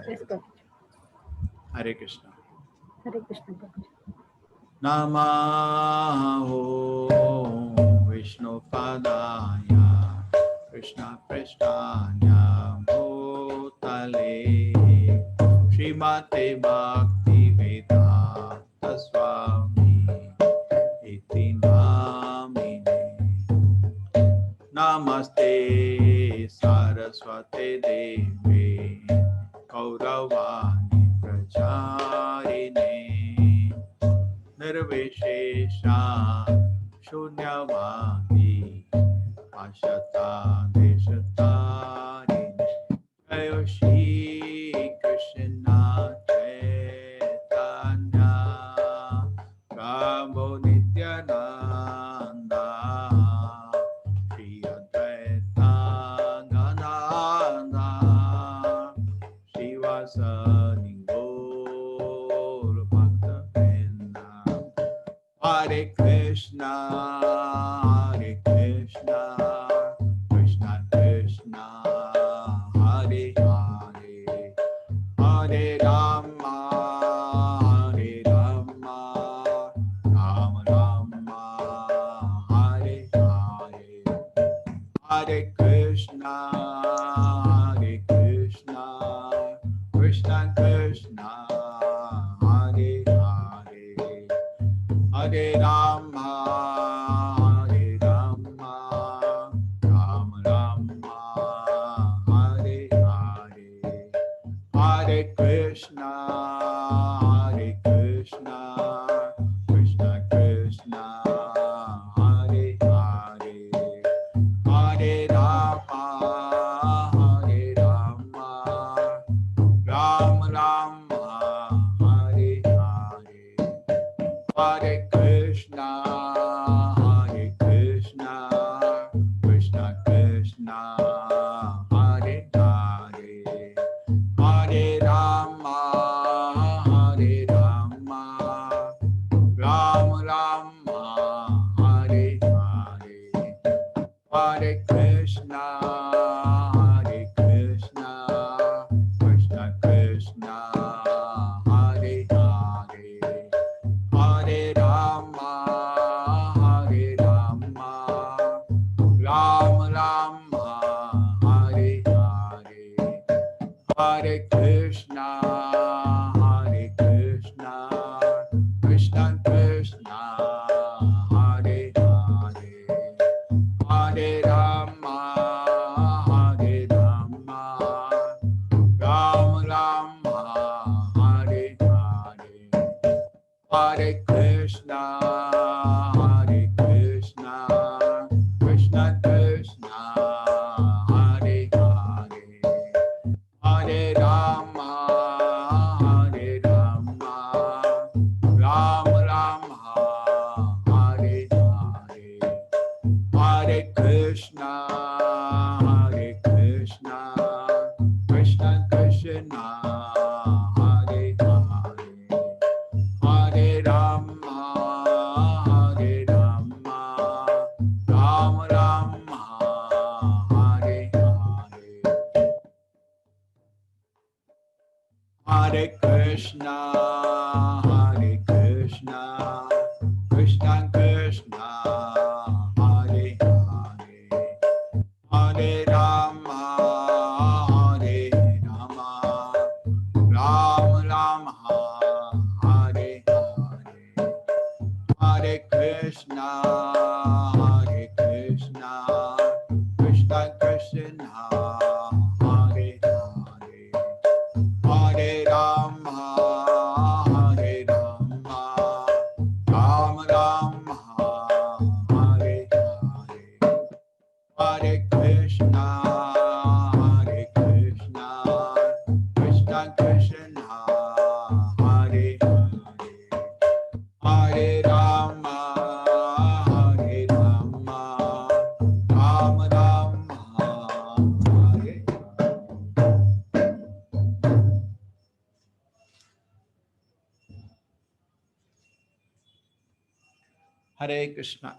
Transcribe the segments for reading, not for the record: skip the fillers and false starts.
Yes, Prabhu. Hare Krishna. Hare Krishna, Prabhu. Namaho Vishnu Padaya Krishna Prasthaya Bhutale Srimate Bhakti Vedanta Swami Iti Namine Namaste Saraswate Devi Kauravani Pracharine Nirvishesha Shunyavadi Ashata Deshatari Jayo Shri Krishna Chaitanya Prabhu Nityananda Shri Advaita Gananda Shivasani Gaur Bhakta Vrinda Hare Krishna, Hare Krishna, Krishna Krishna, Hare Hare, Hare Rama, Hare Rama, Rama Rama, Hare Hare, Hare Krishna, Hare Krishna, Krishna Krishna, Hare Hare. Hare Rama, Hare Rama, Rama Rama, Hare Hare, Hare Krishna, Hare Krishna, Krishna Krishna, Hare Hare, Hare Rama, Hare Rama, Rama Rama, Hare Hare. Hare Krishna, Hare Krishna, Krishna Krishna, Hare Hare, Hare Rama, Hare Rama, Rama Rama, Hare Hare, Hare Krishna, Hare Krishna, Krishna Krishna, Hare Hare. Hare Rama, Hare Rama, Rama Rama, Hare Hare, Hare Krishna, Hare Krishna, Krishna Krishna, Hare Hare, Hare Rama, Hare Rama, Rama Rama, Hare Hare. Hare Krishna, Hare Krishna, Krishna Krishna, Hare Hare, Hare Rama, Hare Rama, Rama Rama, Hare Hare, Hare Krishna, Hare Krishna, Krishna Krishna, Hare Hare. Hare Rama, Hare Rama, Rama Rama, Hare Hare, Hare Krishna, Hare Krishna, Krishna Krishna, Hare Hare, Hare Rama, Hare Rama, Rama Rama, Hare Hare, Hare Krishna, Hare Krishna, Krishna Krishna, Hare Hare, Hare Rama, Hare Rama, Rama Rama, Hare Hare, Hare Krishna, Hare Krishna, Krishna Krishna, Hare Hare, Hare Rama, Hare Rama, Rama Rama, Hare Hare. Hare Krishna.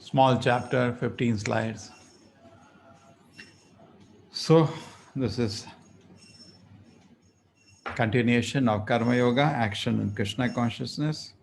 Small chapter, 15 slides. So this is continuation of Karma Yoga, action in Krishna consciousness.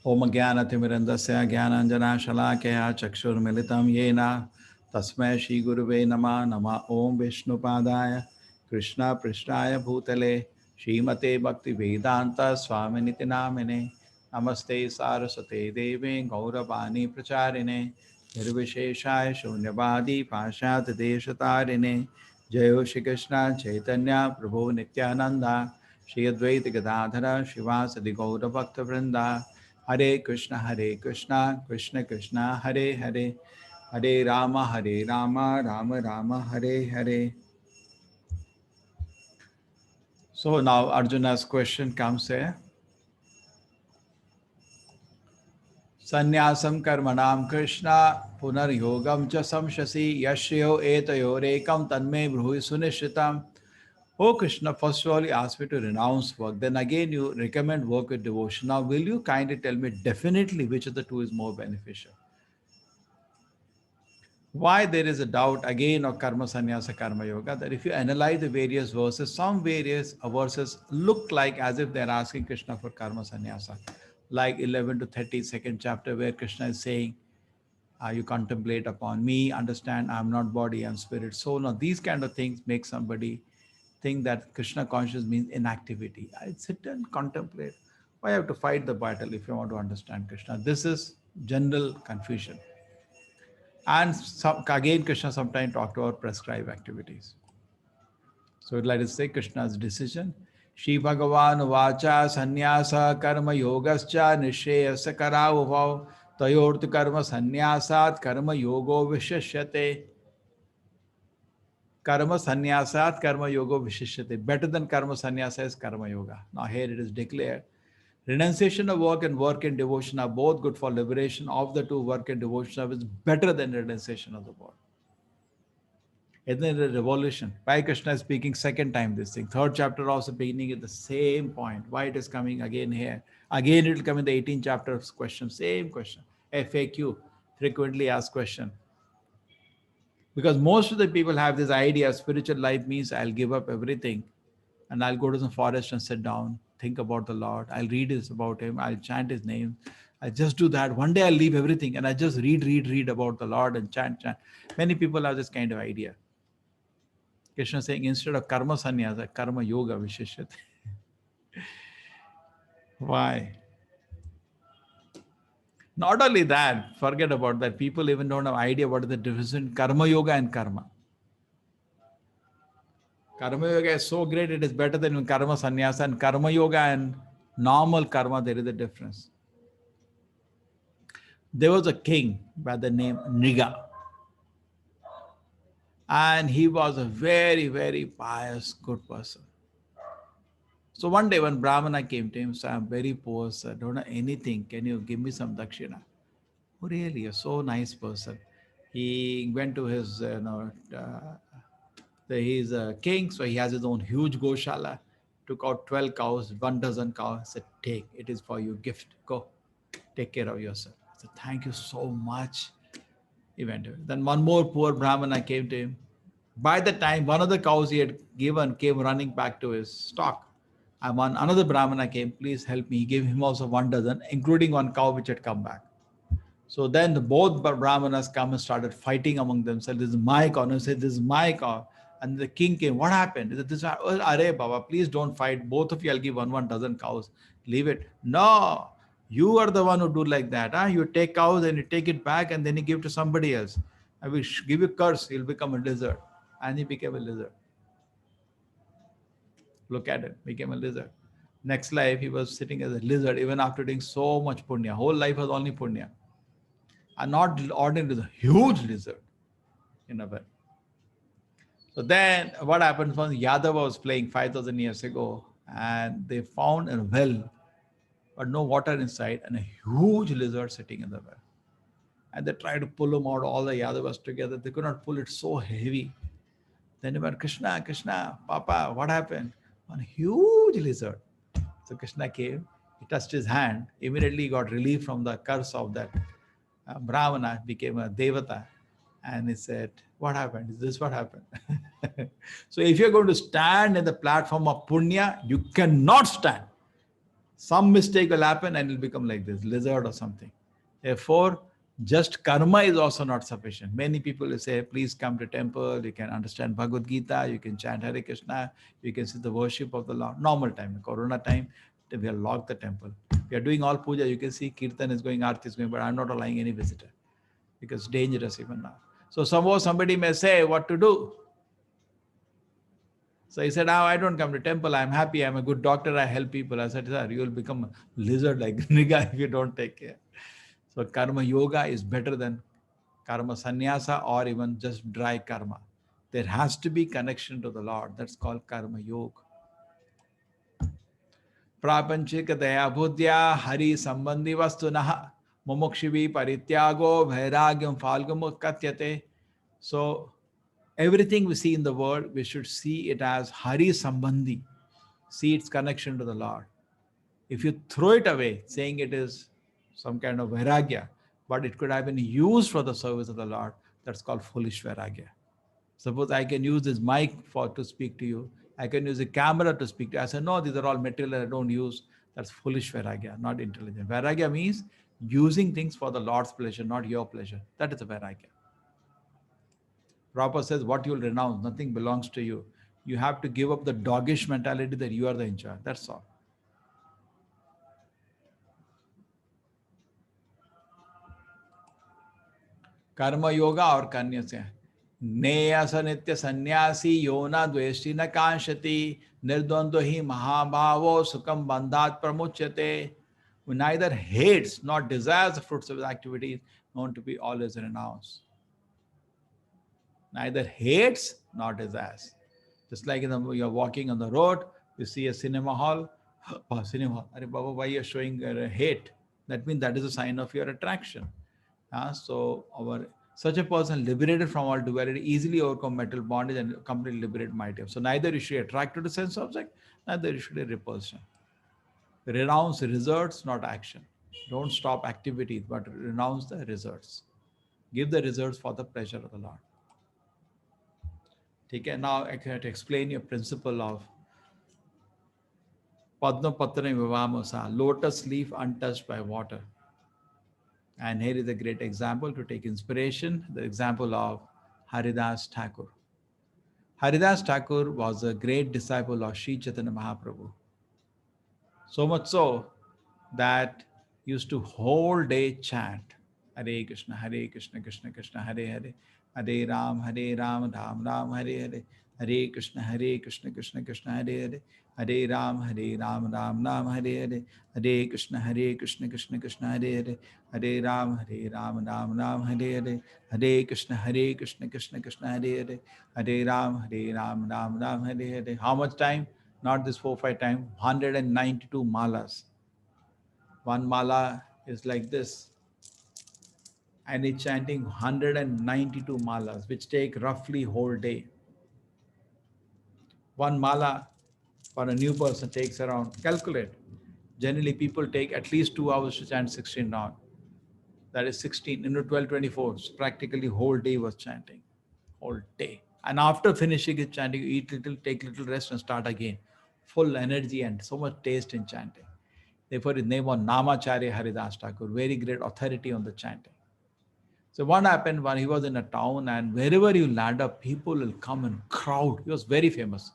Om Jnana-timirandasya Jnananjana-shalakaya Chakshurmilitam Yena Tasmai Shri Guruve Nama Om Vishnu Padaya Krishna Prishtaya Bhutale Srimate Bhakti Vedanta Swaminiti Namine Namaste Saraswate Deve Gauravani Pracharine Nirvisheshaya Shunyavadi Pashat Deshatarine Jayo Shri Krishna Chaitanya Prabhu Nityananda Shri Advaita Gadadhara Shivasadi Gaura Bhakta Vrinda Hare Krishna, Krishna Krishna, Hare Hare, Hare Rama, Rama Rama, Hare Hare. So now Arjuna's question comes here. Sannyasam karmanam Krishna punar yogam cha samshasi yashyo etayorekam tanme bruhi sunishitam. Oh Krishna, first of all, you asked me to renounce work. Then again, you recommend work with devotion. Now, will you kindly tell me definitely which of the two is more beneficial? Why there is a doubt again of karma sannyasa karma yoga, that if you analyze the various verses, some various verses look like as if they're asking Krishna for karma sannyasa, like 11 to 32nd chapter where Krishna is saying, you contemplate upon me, understand I'm not body, I'm spirit, soul. Now these kind of things make somebody think that Krishna consciousness means inactivity. I sit and contemplate. Why have to fight the battle if you want to understand Krishna? This is general confusion. And again, Krishna sometimes talked about prescribed activities. So let us say Krishna's decision. Shri Bhagavan Vacha Sannyasa Karma Yogascha Nishayasa Karavavav Tayortu Karma Sannyasat Karma Yogo Vishishyate. Karma Sannyasat Karma Yogo Vishishyate. Better than Karma Sannyasa is Karma Yoga. Now here it is declared. Renunciation of work and work and devotion are both good for liberation. Of the two, work and devotion is better than renunciation of the work. Isn't it a revolution? Why Krishna is speaking second time this thing? Third chapter also beginning at the same point. Why it is coming again here? Again it will come in the 18th chapter of question. Same question. FAQ, frequently asked question. Because most of the people have this idea spiritual life means I'll give up everything and I'll go to some forest and sit down, think about the Lord. I'll read this about him. I'll chant his name. I just do that. One day I'll leave everything and I just read about the Lord and chant. Many people have this kind of idea. Krishna is saying instead of karma sannyasa, karma yoga vishishyate. Why? Not only that, forget about that. People even don't have idea what is the difference in karma yoga and karma. Karma yoga is so great, it is better than karma sannyasa, and karma yoga and normal karma, there is a difference. There was a king by the name Niga. And he was a very, very pious, good person. So one day when Brahmana came to him, said, I'm very poor, sir, don't have anything. Can you give me some dakshina? Oh, really? You're so nice person. He went to his, he's a king, so he has his own huge goshala. Took out 12 cows, 1 dozen cows, said, take, it is for you, gift, go, take care of yourself. I said, thank you so much. He went away. Then one more poor Brahmana came to him. By the time one of the cows he had given came running back to his stock. And one another Brahmana came, please help me. He gave him also 1 dozen, including one cow which had come back. So then both Brahmanas come and started fighting among themselves. This is my cow. And he said, this is my cow. And the king came, what happened? He said, this, Are Baba, please don't fight. Both of you, I'll give 1 dozen cows. Leave it. No, you are the one who do like that. Huh? You take cows and you take it back and then you give to somebody else. I will give you curse. He'll become a lizard. And he became a lizard. Look at it, became a lizard. Next life, he was sitting as a lizard even after doing so much punya. Whole life was only punya. And not ordinary lizard, huge lizard in a way. So then what happened was Yadava was playing 5,000 years ago and they found a well, but no water inside and a huge lizard sitting in the well. And they tried to pull him out, all the Yadavas together. They could not pull it, so heavy. Then they went, Krishna, Papa, what happened? One huge lizard. So Krishna came, He touched his hand. Immediately he got relief from the curse of that Brahmana, became a Devata. And he said, what happened? Is this what happened? So if you're going to stand in the platform of Punya, you cannot stand. Some mistake will happen and it'll become like this, lizard or something. Therefore, just karma is also not sufficient. Many people will say, please come to temple, you can understand Bhagavad Gita, you can chant Hare Krishna, you can see the worship of the Lord. Normal time, Corona time, we have locked the temple. We are doing all puja, you can see Kirtan is going, Aarti is going, but I'm not allowing any visitor because it's dangerous even now. So somehow somebody may say what to do. So he said, I don't come to temple. I'm happy. I'm a good doctor. I help people. I said, sir, you will become a lizard like Niga if you don't take care. So karma yoga is better than karma sannyasa or even just dry karma. There has to be connection to the Lord. That's called karma yoga. Prapanchika daya budhya hari sambandhi vastunah mumukshivi parityago vairagyam falgam katyate. So everything we see in the world, we should see it as Hari Sambandhi, see its connection to the Lord. If you throw it away, saying it is some kind of Vairagya, but it could have been used for the service of the Lord, that's called foolish Vairagya. Suppose I can use this mic to speak to you, I can use a camera to speak to you. I say, no, these are all material I don't use. That's foolish Vairagya, not intelligent. Vairagya means using things for the Lord's pleasure, not your pleasure. That is a Vairagya. Prabhupada says, what you'll renounce, nothing belongs to you. You have to give up the doggish mentality that you are the in charge. That's all. Karma yoga or kanyasya. Neyasa nitya sannyasi yona dveshti na kanshati nirdvando hi mahabhavo sukam bandhat pramuchyate. Who neither hates nor desires the fruits of his activities, known to be always renounced. Neither hates nor desires. Just like you're walking on the road, you see a cinema hall. Oh, cinema hall. Are Baba, why you're showing hate? That means that is a sign of your attraction. So such a person liberated from all duality easily overcome mental bondage and completely liberate mind. So neither you should attract to the sense object, neither you should repulsion. Renounce results, not action. Don't stop activities, but renounce the results. Give the results for the pleasure of the Lord. Okay, now I can explain your principle of Padma Patra Vivamasa, lotus leaf untouched by water. And here is a great example to take inspiration, the example of Haridas Thakur. Haridas Thakur was a great disciple of Sri Chaitanya Mahaprabhu. So much so that he used to whole day chant Hare Krishna, Krishna Krishna, Hare Hare, Hare Ram, Ram Ram, Hare Hare, Hare Krishna, Krishna Krishna, Hare Hare, Hare Ram, Ram Ram, Hare Hare, Hare Krishna, Krishna Krishna, Hare Hare, Hare Ram, Ram Ram, Hare Hare, Hare Krishna, Krishna Krishna, Hare Hare, Hare Ram, Ram, Hare Hare. How much time? Not this 4-5 times, 192 malas. One mala is like this. And he's chanting 192 malas, which take roughly whole day. One mala for a new person takes around, calculate. Generally, people take at least 2 hours to chant 16 rounds. That is 16 into 12, 24. So practically whole day was chanting. Whole day. And after finishing his chanting, you eat little, take little rest and start again. Full energy and so much taste in chanting. Therefore, his name was Namacharya Haridas Thakur, very great authority on the chanting. So what happened when he was in a town, and wherever you land up, people will come and crowd. He was very famous.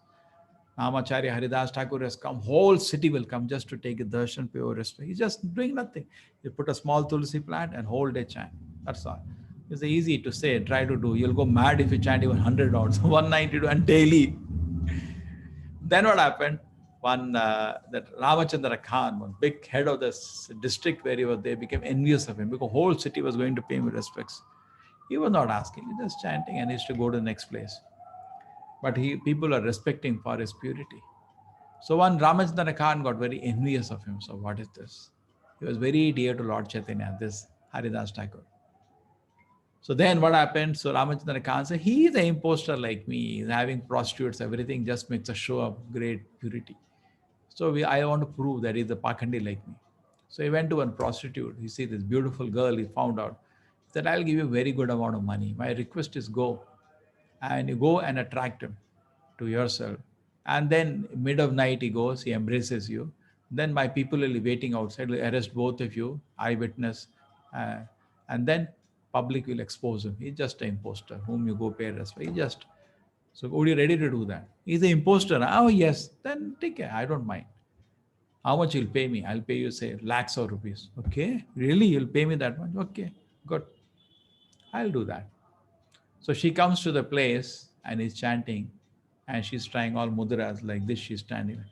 Namacharya Haridas Thakur has come, whole city will come just to take a darshan, pay respect. He's just doing nothing. You put a small tulsi plant and whole day chant. That's all. It's easy to say, try to do. You'll go mad if you chant even 100 rounds, 192 and daily. Then what happened? That Ramachandra Khan, one big head of this district where he was there, became envious of him because whole city was going to pay him respects. He was not asking, he was just chanting and he used to go to the next place. But people are respecting for his purity. So one Ramachandra Khan got very envious of him. So what is this? He was very dear to Lord Chaitanya, this Haridas Thakur. So then what happened? So Ramachandra Khan said, he is an imposter like me. He's having prostitutes, everything just makes a show of great purity. So I want to prove that he's a Pakhandi like me. So he went to one prostitute. He see this beautiful girl. He found out that I'll give you a very good amount of money. My request is go, and you go and attract him to yourself. And then mid of night he goes, he embraces you. Then my people will be waiting outside, will arrest both of you, eyewitness, uh, and then public will expose him. He's just an imposter whom you go pay arrest for. He just so are you ready to do that? He's an imposter. Oh yes, then take care. I don't mind. How much you'll pay me? I'll pay you say lakhs of rupees. Okay, really? You'll pay me that much? Okay, good. I'll do that. So she comes to the place and is chanting, and she's trying all mudras like this. She's standing.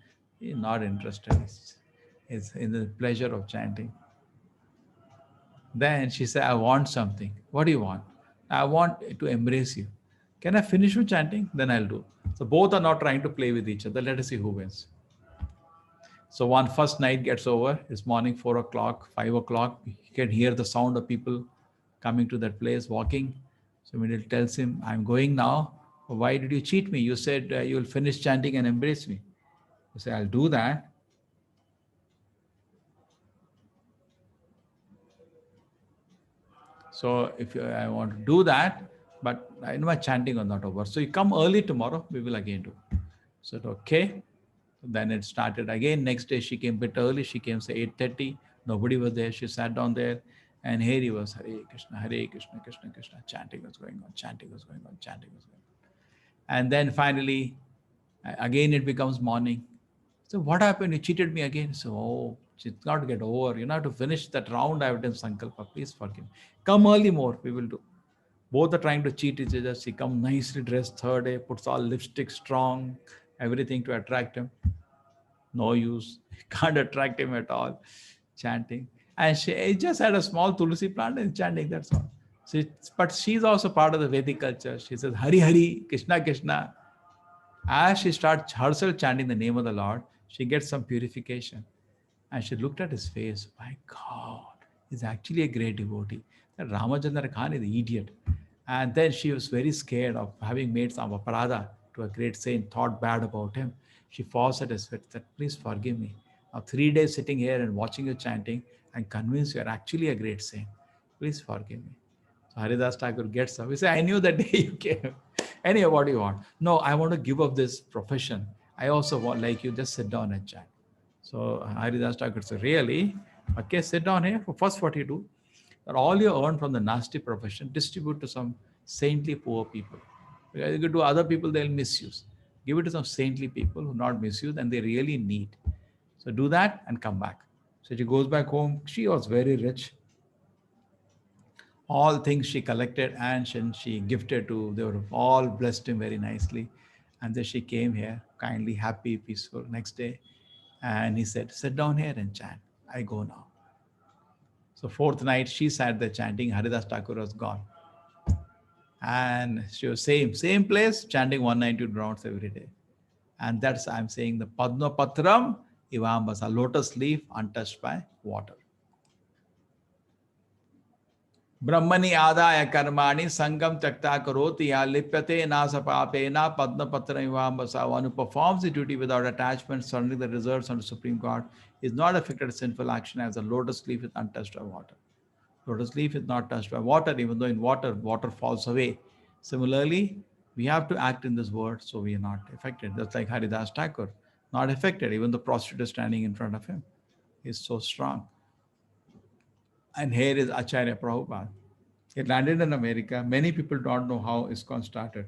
He's not interested. It's in the pleasure of chanting. Then she said, I want something. What do you want? I want to embrace you. Can I finish with chanting? Then I'll do. So both are not trying to play with each other. Let us see who wins. So one first night gets over. It's morning, 4 o'clock, 5 o'clock. You can hear the sound of people coming to that place, walking. So when it tells him, I'm going now. Why did you cheat me? You said you'll finish chanting and embrace me. You say, I'll do that. So if I want to do that, but I know my chanting was not over. So you come early tomorrow, we will again do. So okay. Then it started again. Next day she came a bit early. She came say 8:30. Nobody was there. She sat down there, and here he was, Hare Krishna, Krishna Krishna. Chanting was going on, chanting was going on, chanting was going on. And then finally, again it becomes morning. So what happened? You cheated me again. So it's got to get over. You know, to finish that round, I have done Sankalpa. Please forgive me. Come early more. We will do. Both are trying to cheat each other. She comes nicely dressed third day, puts all lipstick strong, everything to attract him. No use. Can't attract him at all. Chanting. And she just had a small Tulsi plant and chanting, that's all. But she's also part of the Vedic culture. She says, Hari Hari, Krishna Krishna. As she starts herself chanting the name of the Lord, she gets some purification. And she looked at his face. My God, he's actually a great devotee. That Ramachandra Khan is an idiot. And then she was very scared of having made some aparada to a great saint, thought bad about him. She falls at his feet, said, please forgive me. Now 3 days sitting here and watching you chanting, I'm convinced you are actually a great saint. Please forgive me. So Haridas Thakur gets up. He said, I knew the day you came. Anyway, what do you want? No, I want to give up this profession. I also want, like you, just sit down and chant. So Haridas Thakur said, really? Okay, sit down here. First, what you do, that all you earn from the nasty profession, distribute to some saintly poor people. Because you could do other people, they'll misuse. Give it to some saintly people who not misuse and they really need. So do that and come back. So she goes back home. She was very rich. All things she collected and she gifted to, they were all blessed him very nicely. And then she came here, kindly, happy, peaceful. Next day, and he said, sit down here and chant. I go now. So fourth night, she sat there chanting. Haridas Thakur was gone. And she was same place, chanting 192 rounds every day. And that's, I'm saying, the Padma Patram Ivambasa, lotus leaf untouched by water. Brahmani adaya karmani sangam takta karoti ya lipyate nasapape na padma patra ivambasa. One who performs the duty without attachment, surrendering the reserves unto Supreme God, is not affected by sinful action as a lotus leaf is untouched by water. Lotus leaf is not touched by water, even though in water falls away. Similarly, we have to act in this world so we are not affected. That's like Haridas Thakur, not affected, even the prostitute is standing in front of him. He's so strong. And here is Acharya Prabhupada. He landed in America. Many people don't know how ISKCON started.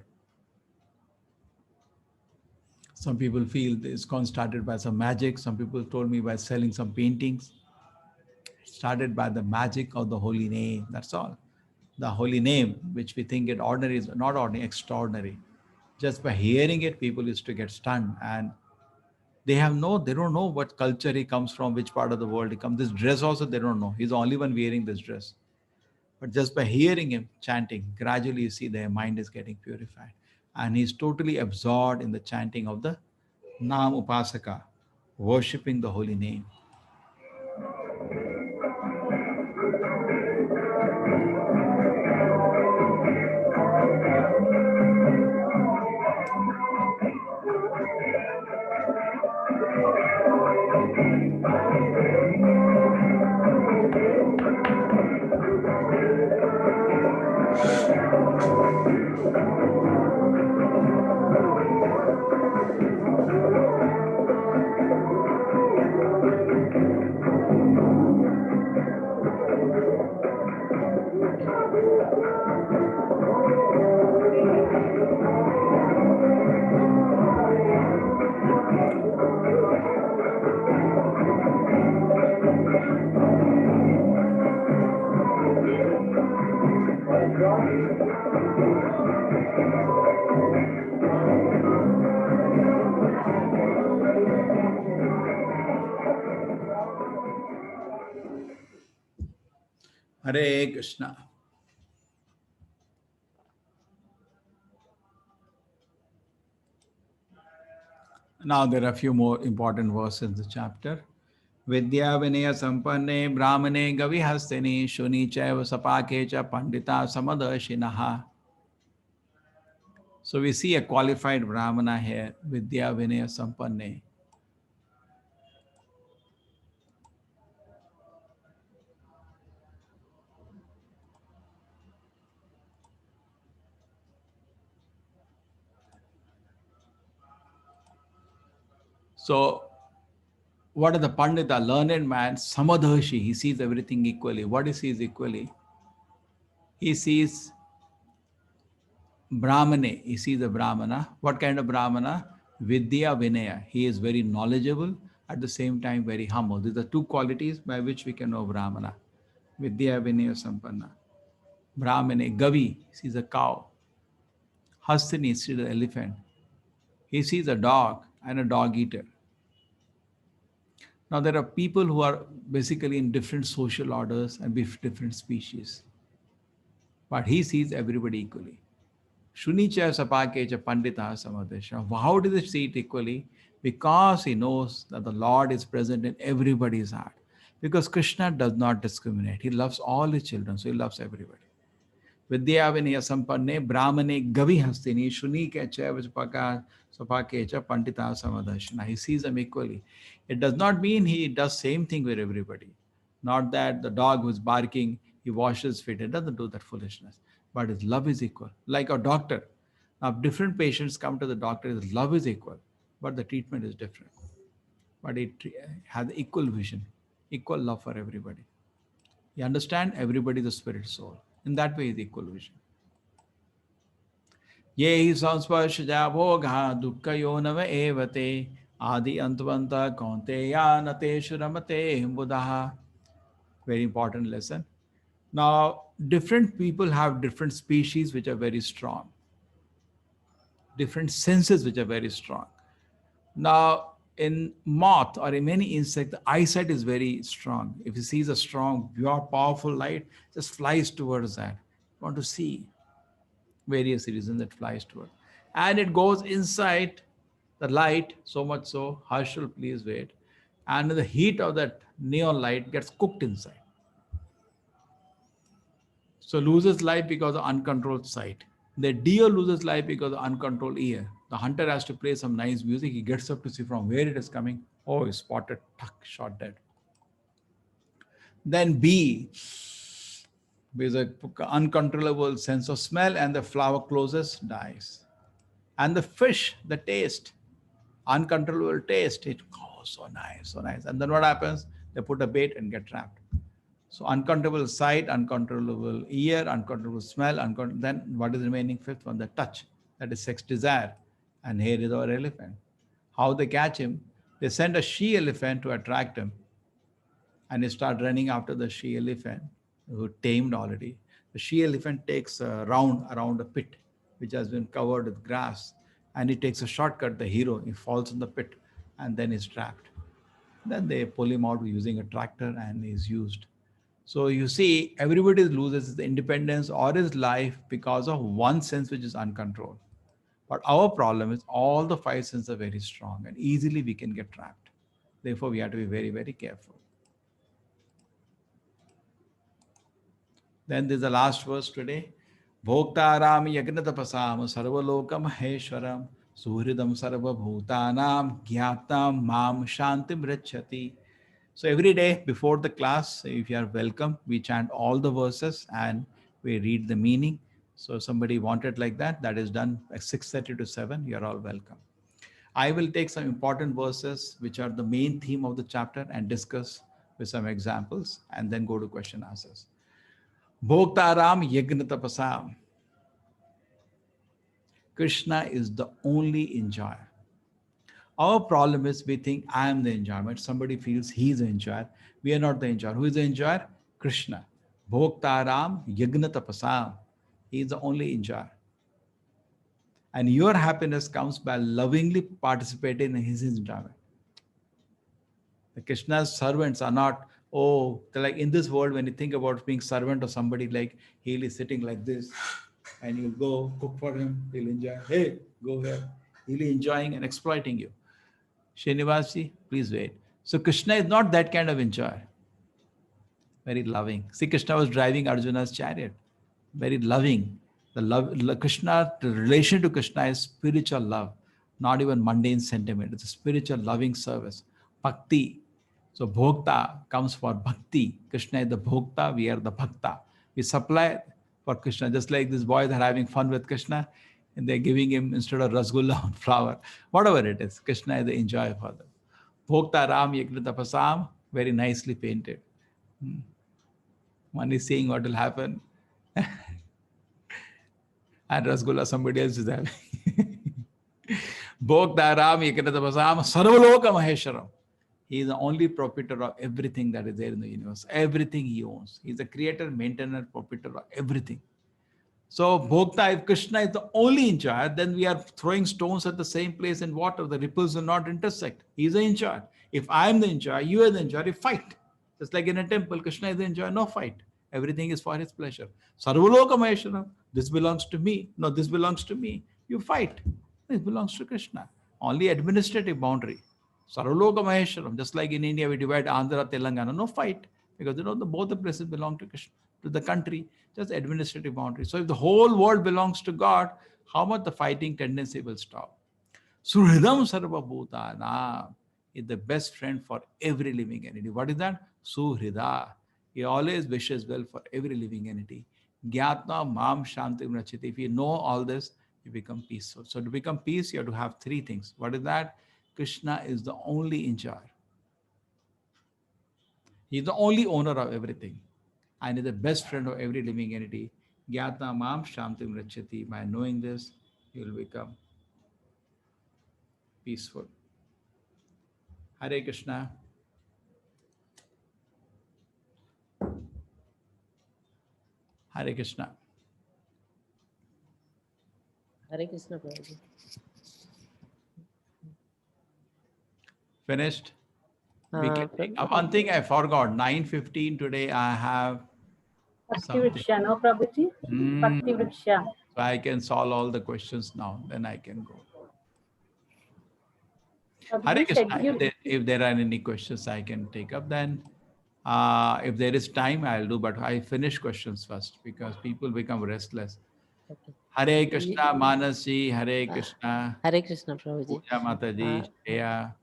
Some people feel ISKCON started by some magic. Some people told me by selling some paintings. It started by the magic of the holy name. That's all. The holy name, which we think it ordinary, is not ordinary, extraordinary. Just by hearing it, people used to get stunned, and they don't know what culture he comes from, which part of the world he comes. This dress also, they don't know. He's the only one wearing this dress. But just by hearing him chanting, gradually you see their mind is getting purified. And he's totally absorbed in the chanting of the Nam Upasaka, worshipping the holy name. Hare Krishna. Now there are a few more important verses in the chapter. Vidya Vinaya Sampanne Brahmane Gavihastini Shuni Chaiva Sapake Cha Pandita Samadashinaha. So we see a qualified Brahmana here, Vidya Vinaya Sampanne. So what are the Pandita? Learned man, Samadharshi, he sees everything equally. What he sees equally? He sees Brahmane, he sees a Brahmana. What kind of Brahmana? Vidya Vinaya. He is very knowledgeable, at the same time very humble. These are two qualities by which we can know Brahmana. Vidya Vinaya Sampanna. Brahmane, Gavi, he sees a cow. Hastini, he sees an elephant. He sees a dog and a dog eater. Now there are people who are basically in different social orders and with different species. But he sees everybody equally. Shunicha Sapakecha Pandita Samadesha. How does he see it equally? Because he knows that the Lord is present in everybody's heart. Because Krishna does not discriminate. He loves all his children, so he loves everybody. Vidya Vinaya Sampanne Brahmane Gavi Hastini Shuni Kecha Sapakecha Pandita Samadeshana. He sees them equally. It does not mean he does same thing with everybody. Not that the dog who's barking, he washes feet. It doesn't do that foolishness. But his love is equal. Like a doctor. Now, different patients come to the doctor, his love is equal, but the treatment is different. But it has equal vision, equal love for everybody. You understand? Everybody is a spirit soul. In that way, is equal vision. Ye hi samsparshja bhogha dukkhayo nava evate adi antvanta kaunteya nateshu ramate buddha. Very important lesson. Now, different people have different species which are very strong, different senses which are very strong. Now, in moth or in many insects, the eyesight is very strong. If it sees a strong, pure, powerful light, just flies towards that. You want to see various reasons that flies towards. And it goes inside the light, so much so, Harshal, please wait. And the heat of that neon light gets cooked inside. So loses life because of uncontrolled sight. The deer loses life because of uncontrolled ear. The hunter has to play some nice music. He gets up to see from where it is coming. Oh, he's spotted, tuck, shot dead. Then bee, with an uncontrollable sense of smell, and the flower closes, dies. And the fish, the taste, uncontrollable taste, it goes so nice, so nice. And then what happens? They put a bait and get trapped. So uncontrollable sight, uncontrollable ear, uncontrollable smell, then what is remaining fifth one? The touch. That is sex desire. And here is our elephant. How they catch him? They send a she elephant to attract him. And they start running after the she elephant, who tamed already. The she elephant takes a round around a pit, which has been covered with grass. And he takes a shortcut, the hero. He falls in the pit and then is trapped. Then they pull him out using a tractor and is used. So you see, everybody loses his independence or his life because of one sense which is uncontrolled. But our problem is all the five senses are very strong and easily we can get trapped. Therefore, we have to be very, very careful. Then there's the last verse today. Bhoktaram yagnatapasam sarvalokam maheshwaram suhridam sarva bhutanam gyaptam mam shantim rachati. So every day before the class, if you are welcome, we chant all the verses and we read the meaning. So if somebody wanted like that, that is done at 6:30 to 7. You are all welcome. I will take some important verses which are the main theme of the chapter and discuss with some examples and then go to question answers. Bhoktaram yagna tapasam. Krishna is the only enjoyer. Our problem is we think I am the enjoyment. Somebody feels he is the enjoyer. We are not the enjoyer. Who is the enjoyer? Krishna. Bhoktaram yagna tapasam. He is the only enjoyer. And your happiness comes by lovingly participating in his enjoyment. The Krishna's servants are not Oh, like in this world, when you think about being servant of somebody, like he'll is sitting like this, and you go cook for him, he'll enjoy. Hey, go here. He'll be enjoying and exploiting you. Srinivasi, please wait. So Krishna is not that kind of enjoyer. Very loving. See, Krishna was driving Arjuna's chariot. Very loving. Krishna, the relation to Krishna is spiritual love, not even mundane sentiment. It's a spiritual loving service. Bhakti. So Bhokta comes for Bhakti. Krishna is the Bhokta, we are the Bhakta. We supply for Krishna, just like these boys are having fun with Krishna and they're giving him instead of rasgulla on flour, whatever it is. Krishna is the enjoyer for them. Bhokta Ram Yajna Tapasam, very nicely painted. One is saying what will happen, and rasgulla somebody else is having. Bhokta Ram Yajna Tapasam, Sarvaloka Maheswaram. He is the only proprietor of everything that is there in the universe. Everything he owns. He is the creator, maintainer, proprietor of everything. So Bhokta, if Krishna is the only enjoyer, then we are throwing stones at the same place in water. The ripples will not intersect. He is the enjoyer. If I am the enjoyer, you are the enjoyer, you fight. Just like in a temple, Krishna is the enjoyer, no fight. Everything is for his pleasure. Sarvaloka Maheshwaram, this belongs to me. No, this belongs to me. You fight. This belongs to Krishna. Only administrative boundary. Sarvaloka Maheshwaram, just like in India, we divide Andhra, Telangana, no fight. Because both the places belong to Krishna, to the country, just administrative boundary. So if the whole world belongs to God, how much the fighting tendency will stop? Suhridam Sarva Bhutana is the best friend for every living entity. What is that? Suhrida. He always wishes well for every living entity. Gyatna Mam Shanti Rachiti. If you know all this, you become peaceful. So to become peace, you have to have three things. What is that? Krishna is the only enjoyer. He is the only owner of everything and is the best friend of every living entity. Gyatna Mam Shantim Rachati. By knowing this, you will become peaceful. Hare Krishna. Hare Krishna. Hare Krishna, Prabhuji. Finished? One thing I forgot. 9:15 today I have Bhakti something. Vriksha, no Prabhuji? Bhakti Vriksha. So I can solve all the questions now. Then I can go. Hare Krishna. If there are any questions I can take up, then if there is time, I'll do. But I finish questions first because people become restless. Okay. Hare Krishna, Manasi, Hare Krishna. Hare Krishna, Prabhuji. Puja Mataji, Shreya.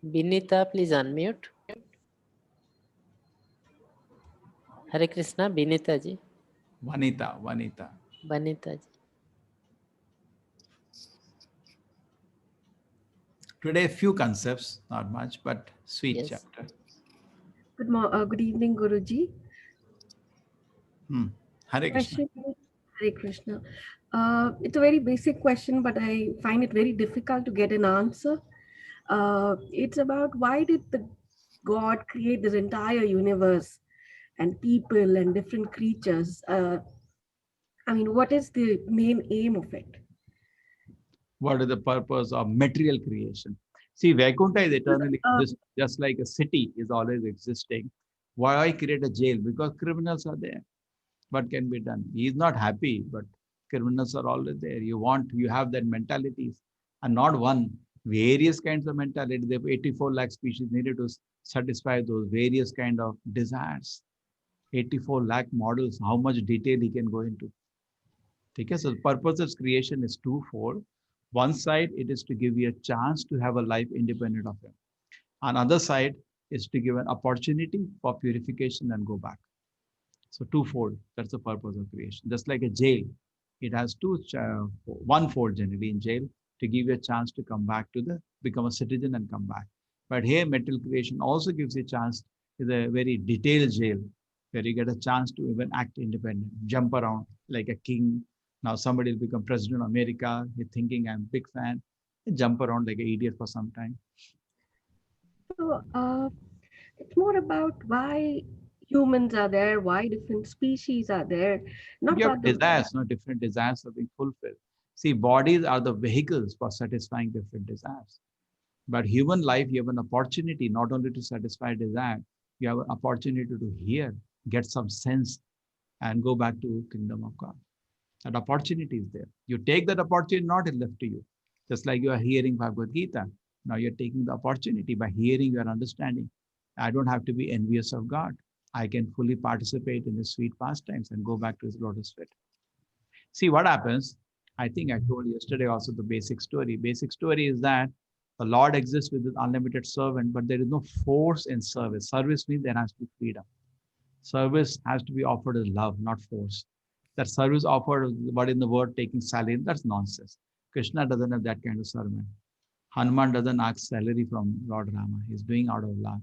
Binita, please unmute. Hare Krishna, Binita ji. Vanita. Banita ji. Today, few concepts, not much, but sweet Yes. chapter. Good evening, Guruji. Hare Krishna. Hare Krishna. It's a very basic question, but I find it very difficult to get an answer. It's about why did the God create this entire universe and people and different creatures? What is the main aim of it? What is the purpose of material creation? See, Vaikuntha is eternally just like a city is always existing. Why create a jail? Because criminals are there. What can be done? He is not happy, but criminals are always there. You have that mentalities, and not one, various kinds of mentality. There are 84 lakh species needed to satisfy those various kind of desires. 84 lakh models, how much detail he can go into. Okay, so the purpose of creation is twofold. One side, it is to give you a chance to have a life independent of him. On other side is to give an opportunity for purification and go back. So twofold, that's the purpose of creation. Just like a jail, it has one fold generally in jail to give you a chance to come back become a citizen and come back. But here, material creation also gives you a chance. Is a very detailed jail where you get a chance to even act independent, jump around like a king. Now somebody will become president of America. You're thinking I'm a big fan. You jump around like an idiot for some time. So it's more about why humans are there, why different species are there. Not You have about the desires, no different desires are being fulfilled. See, bodies are the vehicles for satisfying different desires. But human life, you have an opportunity not only to satisfy desire, You have an opportunity to hear, get some sense, and go back to kingdom of God. That opportunity is there. You take that opportunity, not it's left to you. Just like you are hearing Bhagavad Gita. Now you're taking the opportunity by hearing, you are understanding. I don't have to be envious of God. I can fully participate in his sweet pastimes and go back to his lotus feet. See what happens. I think I told yesterday also the basic story. Basic story is that the Lord exists with his unlimited servant, but there is no force in service. Service means there has to be freedom. Service has to be offered as love, not force. That service offered, what in the word taking salary, that's nonsense. Krishna doesn't have that kind of servant. Hanuman doesn't ask salary from Lord Rama. He's doing out of love.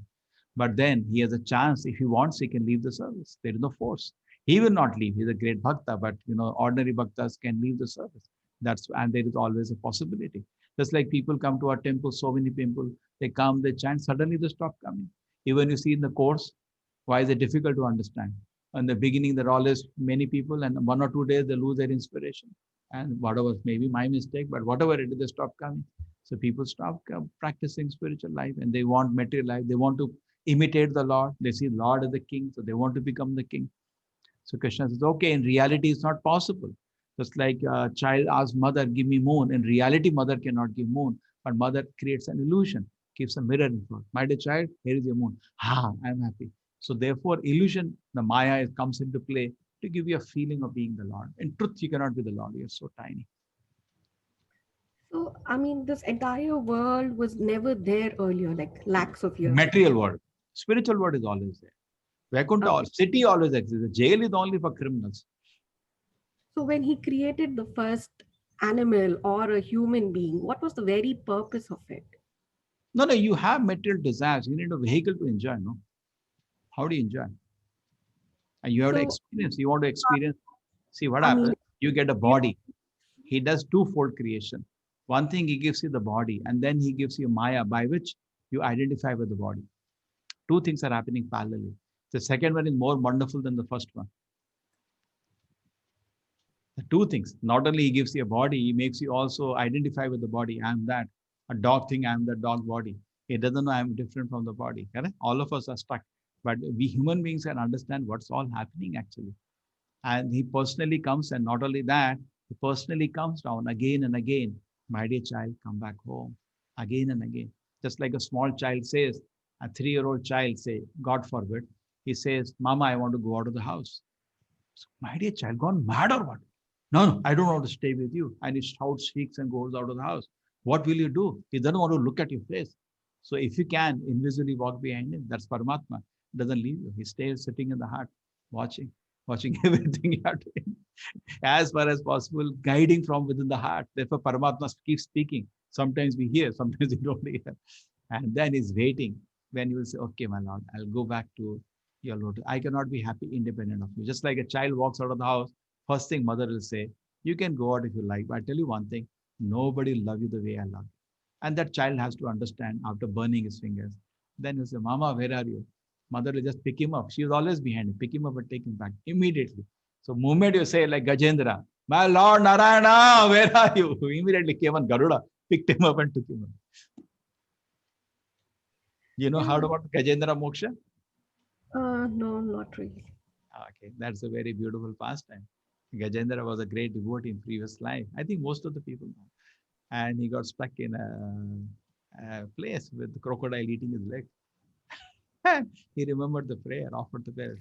But then he has a chance. If he wants, he can leave the service. There is no force. He will not leave. He's a great bhakta, but ordinary bhaktas can leave the service. And there is always a possibility. Just like people come to our temple, so many people, they come, they chant, suddenly they stop coming. Even you see in the course, why is it difficult to understand? In the beginning, there are always many people, and 1 or 2 days they lose their inspiration. And whatever, maybe my mistake, but whatever it is, they stop coming. So people stop practicing spiritual life, and they want material life. They want to imitate the Lord. They see Lord as the king, so they want to become the king. So Krishna says, okay, in reality, it's not possible. Just like a child asks mother, give me moon. In reality, mother cannot give moon, but mother creates an illusion, keeps a mirror in front. My dear child, here is your moon. I'm happy. So therefore, illusion, the Maya comes into play to give you a feeling of being the Lord. In truth, you cannot be the Lord. You're so tiny. So, I mean, this entire world was never there earlier, like lakhs of years. Material world. Spiritual world is always there. Vaikuntha, city always exists. The jail is only for criminals. So when he created the first animal or a human being, what was the very purpose of it? No, you have material desires. You need a vehicle to enjoy, no? How do you enjoy? And you have to experience. You want to experience. See what happens? You get a body. He does twofold creation. One thing, he gives you the body, and then he gives you Maya, by which you identify with the body. Two things are happening parallelly. The second one is more wonderful than the first one. The two things. Not only he gives you a body, he makes you also identify with the body. I am that. A dog thing, I am the dog body. He doesn't know I am different from the body. Correct? All of us are stuck. But we human beings can understand what's all happening actually. And he personally comes, and not only that, he personally comes down again and again. My dear child, come back home. Again and again. Just like a small child says, a 3-year-old child say, God forbid, he says, Mama, I want to go out of the house. So, my dear child, gone mad or what? No, I don't want to stay with you. And he shouts, shrieks, and goes out of the house. What will you do? He doesn't want to look at your face. So if you can, invisibly walk behind him. That's Paramatma. He doesn't leave you. He stays sitting in the heart, watching everything you are doing. As far as possible, guiding from within the heart. Therefore, Paramatma keeps speaking. Sometimes we hear, sometimes we don't hear. And then he's waiting. Then he will say, okay, my Lord, I'll go back to your Lord. I cannot be happy independent of you. Just like a child walks out of the house, first thing mother will say, you can go out if you like, but I tell you one thing, nobody will love you the way I love you. And that child has to understand after burning his fingers. Then he'll say, Mama, where are you? Mother will just pick him up. She was always behind him. Pick him up and take him back immediately. So moment you say like Gajendra, my Lord Narayana, where are you? Immediately came on Garuda, picked him up and took him up. You know how about Gajendra Moksha? No, not really. Okay, that's a very beautiful pastime. Gajendra was a great devotee in previous life. I think most of the people know. And he got stuck in a place with the crocodile eating his leg. He remembered the prayer, offered the prayer.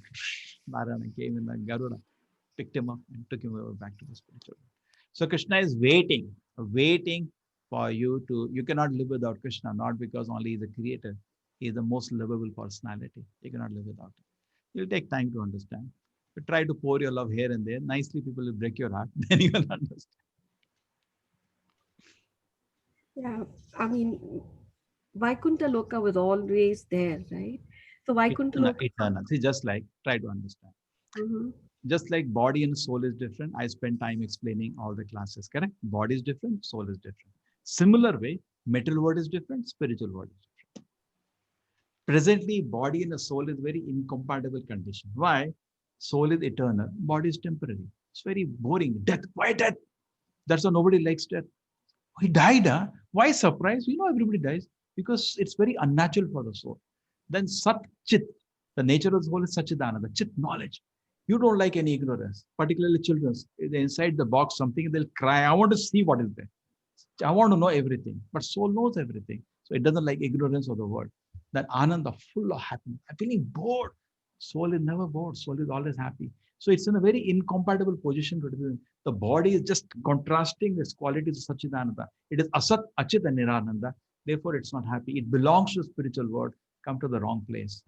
Narayana came in the Garuda, picked him up and took him over back to the spiritual world. So Krishna is waiting for you to, you cannot live without Krishna, not because only he is the creator. He is the most lovable personality. You cannot live without him. It'll take time to understand. You try to pour your love here and there. Nicely, people will break your heart. Then you will understand. Yeah, I mean, Vaikuntha Loka was always there, right? So Vaikuntha Loka. Eternal. See, just like, try to understand. Just like body and soul is different, I spend time explaining all the classes, correct? Body is different, soul is different. Similar way, material world is different, spiritual world is different. Presently, body and the soul is very incompatible condition. Why? Soul is eternal, body is temporary. It's very boring. Death, why death? That's why nobody likes death. He died, huh? Why surprise? You know everybody dies because it's very unnatural for the soul. Then Sat Chit, The nature of the soul is Satchidananda, Chit knowledge. You don't like any ignorance, particularly children. Inside the box, something they'll cry. I want to see what is there. I want to know everything. But soul knows everything. So it doesn't like ignorance of the world. That Ananda, full of happiness. I'm feeling bored. Soul is never bored. Soul is always happy. So it's in a very incompatible position. The body is just contrasting its qualities of Satchidananda. It is Asat, Achit, and Nirananda. Therefore, it's not happy. It belongs to the spiritual world. Come to the wrong place.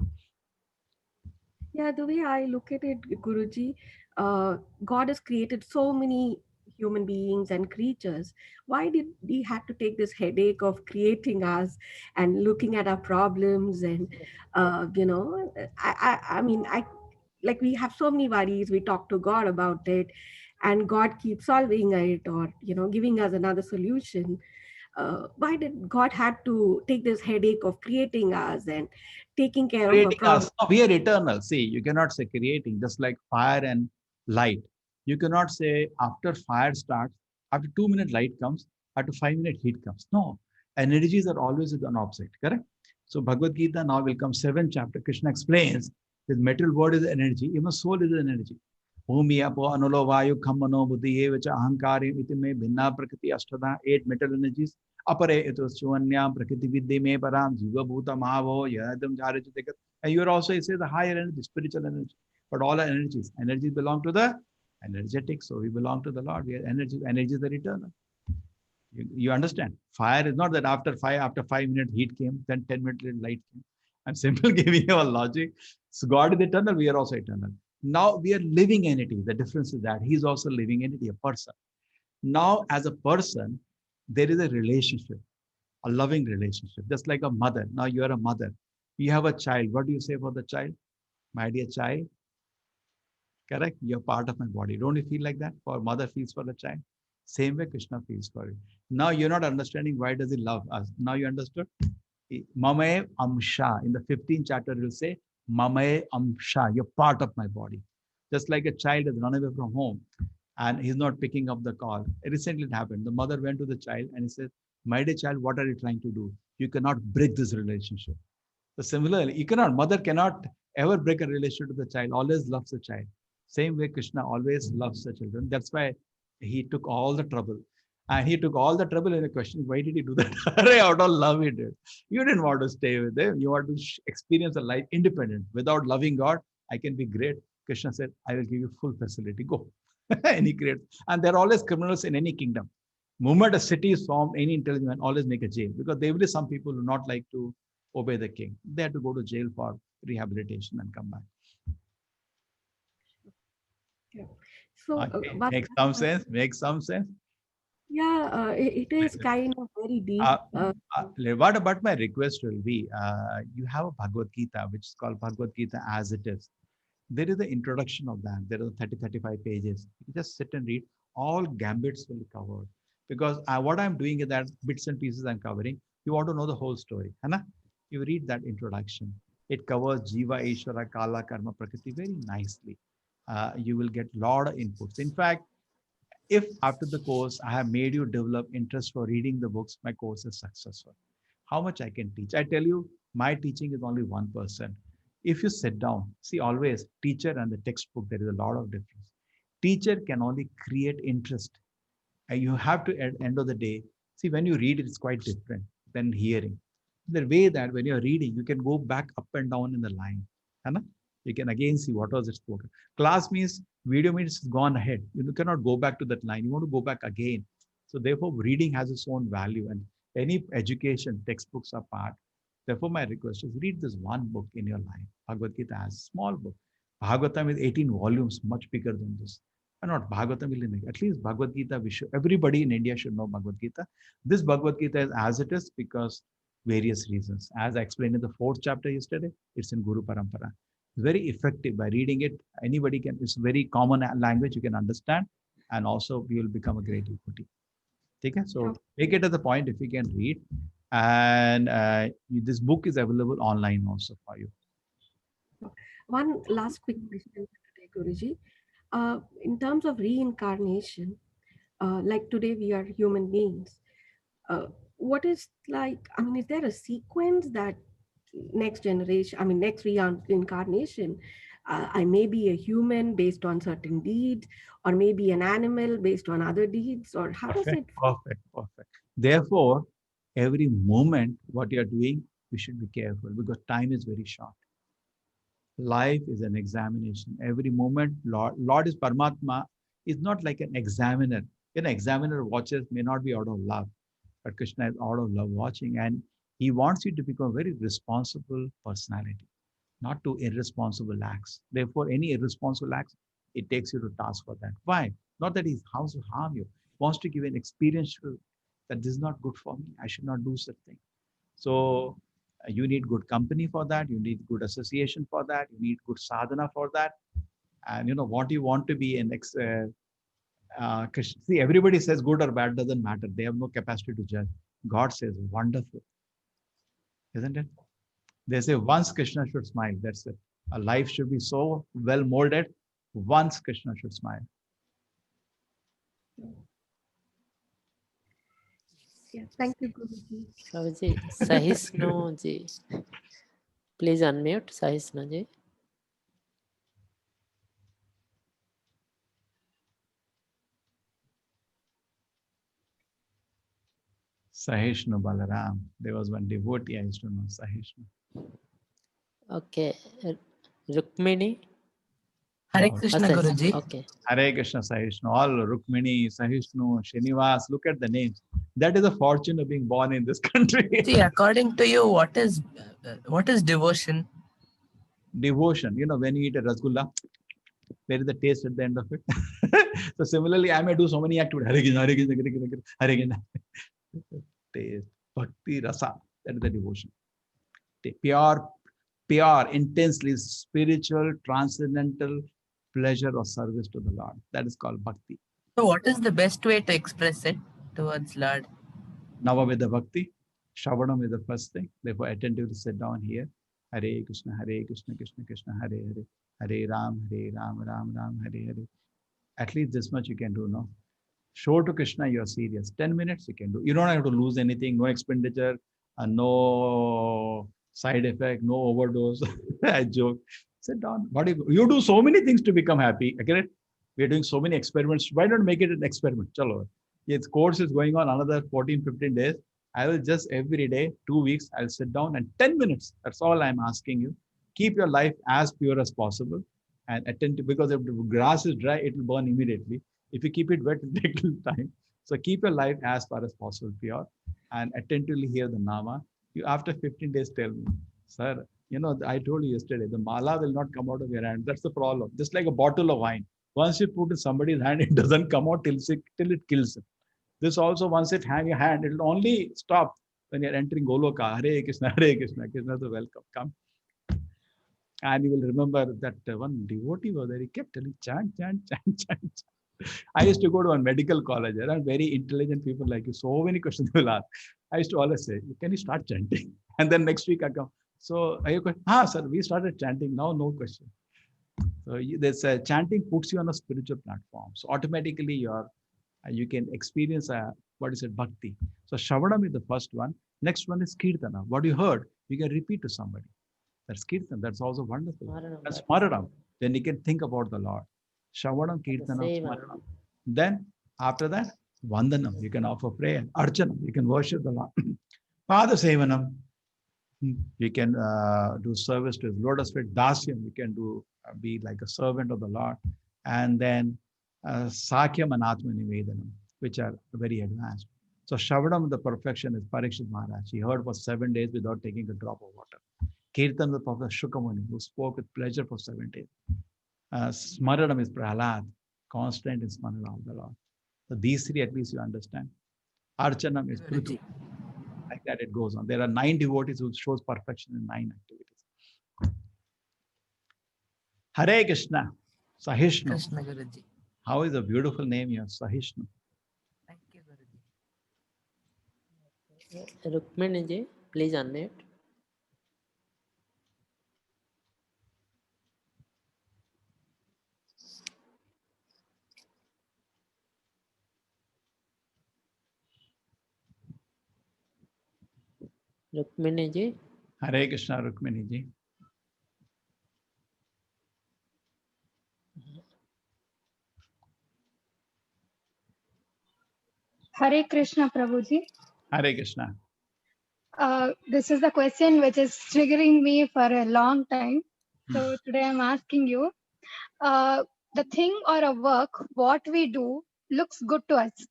Yeah, the way I look at it, Guruji, God has created so many human beings and creatures. Why did he have to take this headache of creating us and looking at our problems? And I mean, I like we have so many worries. We talk to God about it, and God keeps solving it, or giving us another solution. Why did God had to take this headache of creating us and taking care of our Creating problems? us. No, we are eternal. See, you cannot say creating, just like fire and light. You cannot say after fire starts, after 2 minute light comes, after 5 minute heat comes. No, energies are always with an object, correct? So Bhagavad Gita now will come 7th chapter. Krishna explains this material world is energy, even soul is an energy. Bhumi, Apo, Anulo, Vayu, Khammano, Buddhi, Evacha, Ahankari, Itime, Bhinna, Prakriti, Ashtada, 8 metal energies. Apare, it was Shuvanyam, Prakriti Vidhi, Me, Param, Jiva, Bhuta, Mahavo, Yadam, Jaraj, and you are also, it says the higher energy, spiritual energy. But all our energies belong to the energetic. So we belong to the Lord. We are energy. Energies are eternal. You understand? Fire is not that after 5 minutes heat came, then 10 minutes light came. I'm simply giving you a logic. So God is eternal. We are also eternal. Now we are living entity. The difference is that He's also living entity, a person. Now, as a person, there is a relationship, a loving relationship, just like a mother. Now you are a mother. You have a child. What do you say for the child? My dear child, correct? You're part of my body. Don't you feel like that? For mother feels for the child. Same way Krishna feels for you. Now you're not understanding why does he love us. Now you understood? Mamae Amsha. In the 15th chapter, it will say, Mamae Amsha. You're part of my body. Just like a child has run away from home and he's not picking up the call. Recently it happened. The mother went to the child and he said, my dear child, what are you trying to do? You cannot break this relationship. So similarly, mother cannot ever break a relationship to the child, always loves the child. Same way Krishna always loves the children. That's why he took all the trouble. And he took all the trouble in the question, why did he do that? Out of love he did. You didn't want to stay with them. You want to experience a life independent. Without loving God, I can be great. Krishna said, I will give you full facility. Go. And he creates. And there are always criminals in any kingdom. Moment a city is formed, any intelligent man always make a jail. Because there will be some people who not like to obey the king. They have to go to jail for rehabilitation and come back. Yeah. So, Okay. Make some sense. Make some sense. Yeah, it is kind of very deep. What about my request will be, you have a Bhagavad Gita, which is called Bhagavad Gita as it is. There is the introduction of that. There are 35 pages. You just sit and read. All gambits will be covered. Because what I'm doing is that bits and pieces I'm covering. You want to know the whole story. Hana? You read that introduction. It covers Jiva, Ishvara, Kala, Karma, Prakriti very nicely. You will get a lot of inputs. In fact, if after the course I have made you develop interest for reading the books, my course is successful. How much I can teach? I tell you, my teaching is only 1%. If you sit down, see always teacher and the textbook, there is a lot of difference. Teacher can only create interest. And you have to, at the end of the day, see when you read it, it's quite different than hearing. The way that when you're reading, you can go back up and down in the line. You can again see what was it spoken. Class means video means it's gone ahead. You cannot go back to that line. You want to go back again. So therefore, reading has its own value, and any education textbooks are part. Therefore, my request is read this one book in your life. Bhagavad Gita has a small book. Bhagavatam is 18 volumes, much bigger than this. And not Bhagavatam will make. At least Bhagavad Gita, everybody in India should know Bhagavad Gita. This Bhagavad Gita is as it is because various reasons. As I explained in the 4th chapter yesterday, it's in Guru Parampara. Very effective. By reading it, anybody can, it's very common language you can understand, and also we will become a great devotee. Okay? So make it at the point if you can read, and this book is available online also for you. One last quick question today, Guruji. In terms of reincarnation, like today we are human beings. What is like? I mean, is there a sequence that next generation, I mean, next reincarnation, I may be a human based on certain deeds, or maybe an animal based on other deeds, or how does it? Perfect. Therefore, every moment what you are doing, you should be careful because time is very short. Life is an examination. Every moment, Lord is Paramatma, is not like an examiner. An examiner watches may not be out of love, but Krishna is out of love watching, and he wants you to become a very responsible personality, not to irresponsible acts. Therefore, any irresponsible acts, it takes you to task for that. Why? Not that he wants to harm you, wants to give an experiential that this is not good for me. I should not do such thing. So you need good company for that. You need good association for that. You need good sadhana for that. And you know what you want to be in. See, everybody says good or bad doesn't matter. They have no capacity to judge. God says wonderful, isn't it? They say once Krishna should smile. That's it. A life should be so well molded. Once Krishna should smile. Yeah, thank you, Guruji. Prabhuji, Sahisnu ji. Please unmute, Sahisnu ji. Sahishnu Balaram. There was one devotee I used to know, Sahishnu. Okay. Rukmini. Hare Wow. Krishna Guruji. Okay. Hare Krishna Sahishnu. All Rukmini, Sahishnu, Srinivas. Look at the names. That is the fortune of being born in this country. See, according to you, what is devotion? Devotion. You know, when you eat a rasgulla, there is a taste at the end of it. So similarly, I may do so many activities. Hare Krishna, Hare Krishna, Hare Krishna. Taste, bhakti, rasa. That is the devotion. Pure, intensely spiritual, transcendental pleasure or service to the Lord. That is called bhakti. So what is the best way to express it towards Lord? Navavidha bhakti. Shravanam is the first thing. Therefore, attentively sit down here. Hare Krishna, Krishna Krishna, Hare Hare. Hare Ram, Ram Ram, Hare Hare. At least this much you can do, no? Show to Krishna you are serious. 10 minutes you can do. You don't have to lose anything, no expenditure, no side effect, no overdose. I joke. Sit down. You do so many things to become happy. Okay? We are doing so many experiments. Why not make it an experiment? Chalo. Its course is going on another 14, 15 days. I will just every day, 2 weeks, I'll sit down and 10 minutes. That's all I'm asking you. Keep your life as pure as possible and attend to, because if the grass is dry, it will burn immediately. If you keep it wet, it takes time. So keep your life as far as possible pure and attentively hear the Nama. You after 15 days tell me, sir, you know, I told you yesterday, the mala will not come out of your hand. That's the problem. Just like a bottle of wine. Once you put in somebody's hand, it doesn't come out till it kills it. This also, once it hang your hand, it will only stop when you're entering Goloka. Hare Krishna, Krishna is welcome. Come. And you will remember that one devotee was there. He kept telling, chant. I used to go to a medical college. There are very intelligent people like you. So many questions they will ask. I used to always say, can you start chanting? And then next week I come. So are you going? Sir, we started chanting. Now no question. So this chanting puts you on a spiritual platform. So automatically you can experience bhakti. So Shravanam is the first one. Next one is Kirtana. What you heard, you can repeat to somebody. That's Kirtan. That's also wonderful. That's Smaranam. Then you can think about the Lord. Shravanam, Kirtanam, Smaranam. Then after that, Vandanam. You can offer prayer. Archanam. You can worship the Lord. Pada Sevanam. You can do service to his lotus feet. Dasyam. You can do be like a servant of the Lord. And then Sakyam and Atma Nivedanam, which are very advanced. So Shravanam, the perfection is Parikshit Maharaj. He heard for 7 days without taking a drop of water. Kirtan, the prophet Shukamuni, who spoke with pleasure for 7 days. Smaranam is Prahlad, constant in Smaranam of the Lord. So these three at least you understand. Archanam is Prithu. Like that it goes on. There are 9 devotees who shows perfection in 9 activities. Hare Krishna, Sahishnu. Krishna Guruji. How is a beautiful name here, Sahishnu. Thank you, Guruji. Rukmini ji, please unmute. Rukmini ji. Hare Krishna, Rukmini ji. Hare Krishna, Prabhuji. Hare Krishna. This is the question which is triggering me for a long time. So today I'm asking you, the thing or a work, what we do looks good to us,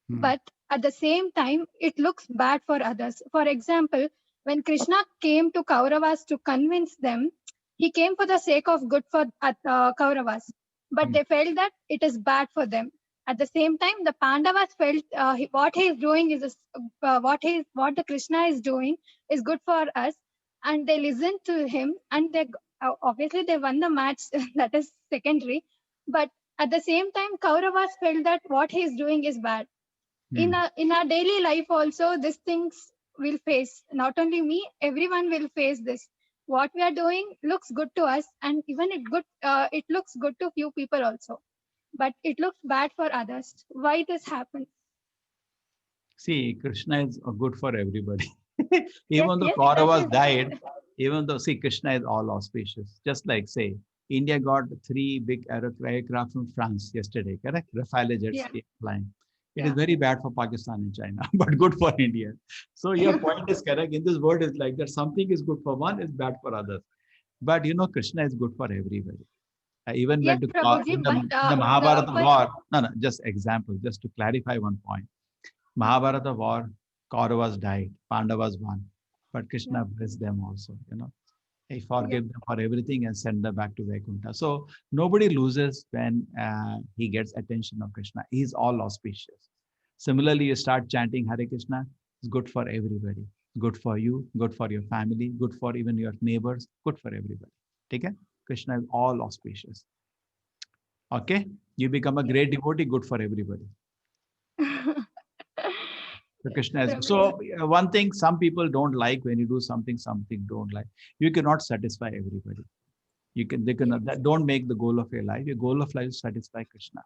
but at the same time, it looks bad for others. For example, when Krishna came to Kauravas to convince them, he came for the sake of good for Kauravas, but they felt that it is bad for them. At the same time, the Pandavas felt what he is doing is what the Krishna is doing is good for us, and they listened to him, and they obviously they won the match. That is secondary, but at the same time, Kauravas felt that what he is doing is bad. In our daily life also, these things will face. Not only me, everyone will face this. What we are doing looks good to us, and even it looks good to few people also, but it looks bad for others. Why this happens? See, Krishna is good for everybody. Yes, Even though yes, Kauravas that is- died, even though, see, Krishna is all auspicious. Just like, say, India got 3 big aircraft from France yesterday, correct? Rafale jets Yeah. flying. It is Yeah. very bad for Pakistan and China, but good for India. So your point is correct. In this world, is like that something is good for one, is bad for others. But you know, Krishna is good for everybody. Even Yes, when Prabhuji, in but the Mahabharata war, no, just example, just to clarify one point. Mahabharata war, Kauravas died, Pandavas won, but Krishna blessed them also, you know. He forgave them for everything and sent them back to Vaikuntha. So nobody loses when he gets attention of Krishna. He's all auspicious. Similarly, you start chanting Hare Krishna, it's good for everybody. Good for you, good for your family, good for even your neighbors, good for everybody. Okay? Krishna is all auspicious. Okay? You become a great devotee, good for everybody. So Krishna is. So one thing some people don't like when you do something, something don't like. You cannot satisfy everybody. They cannot. That don't make the goal of your life. Your goal of life is to satisfy Krishna.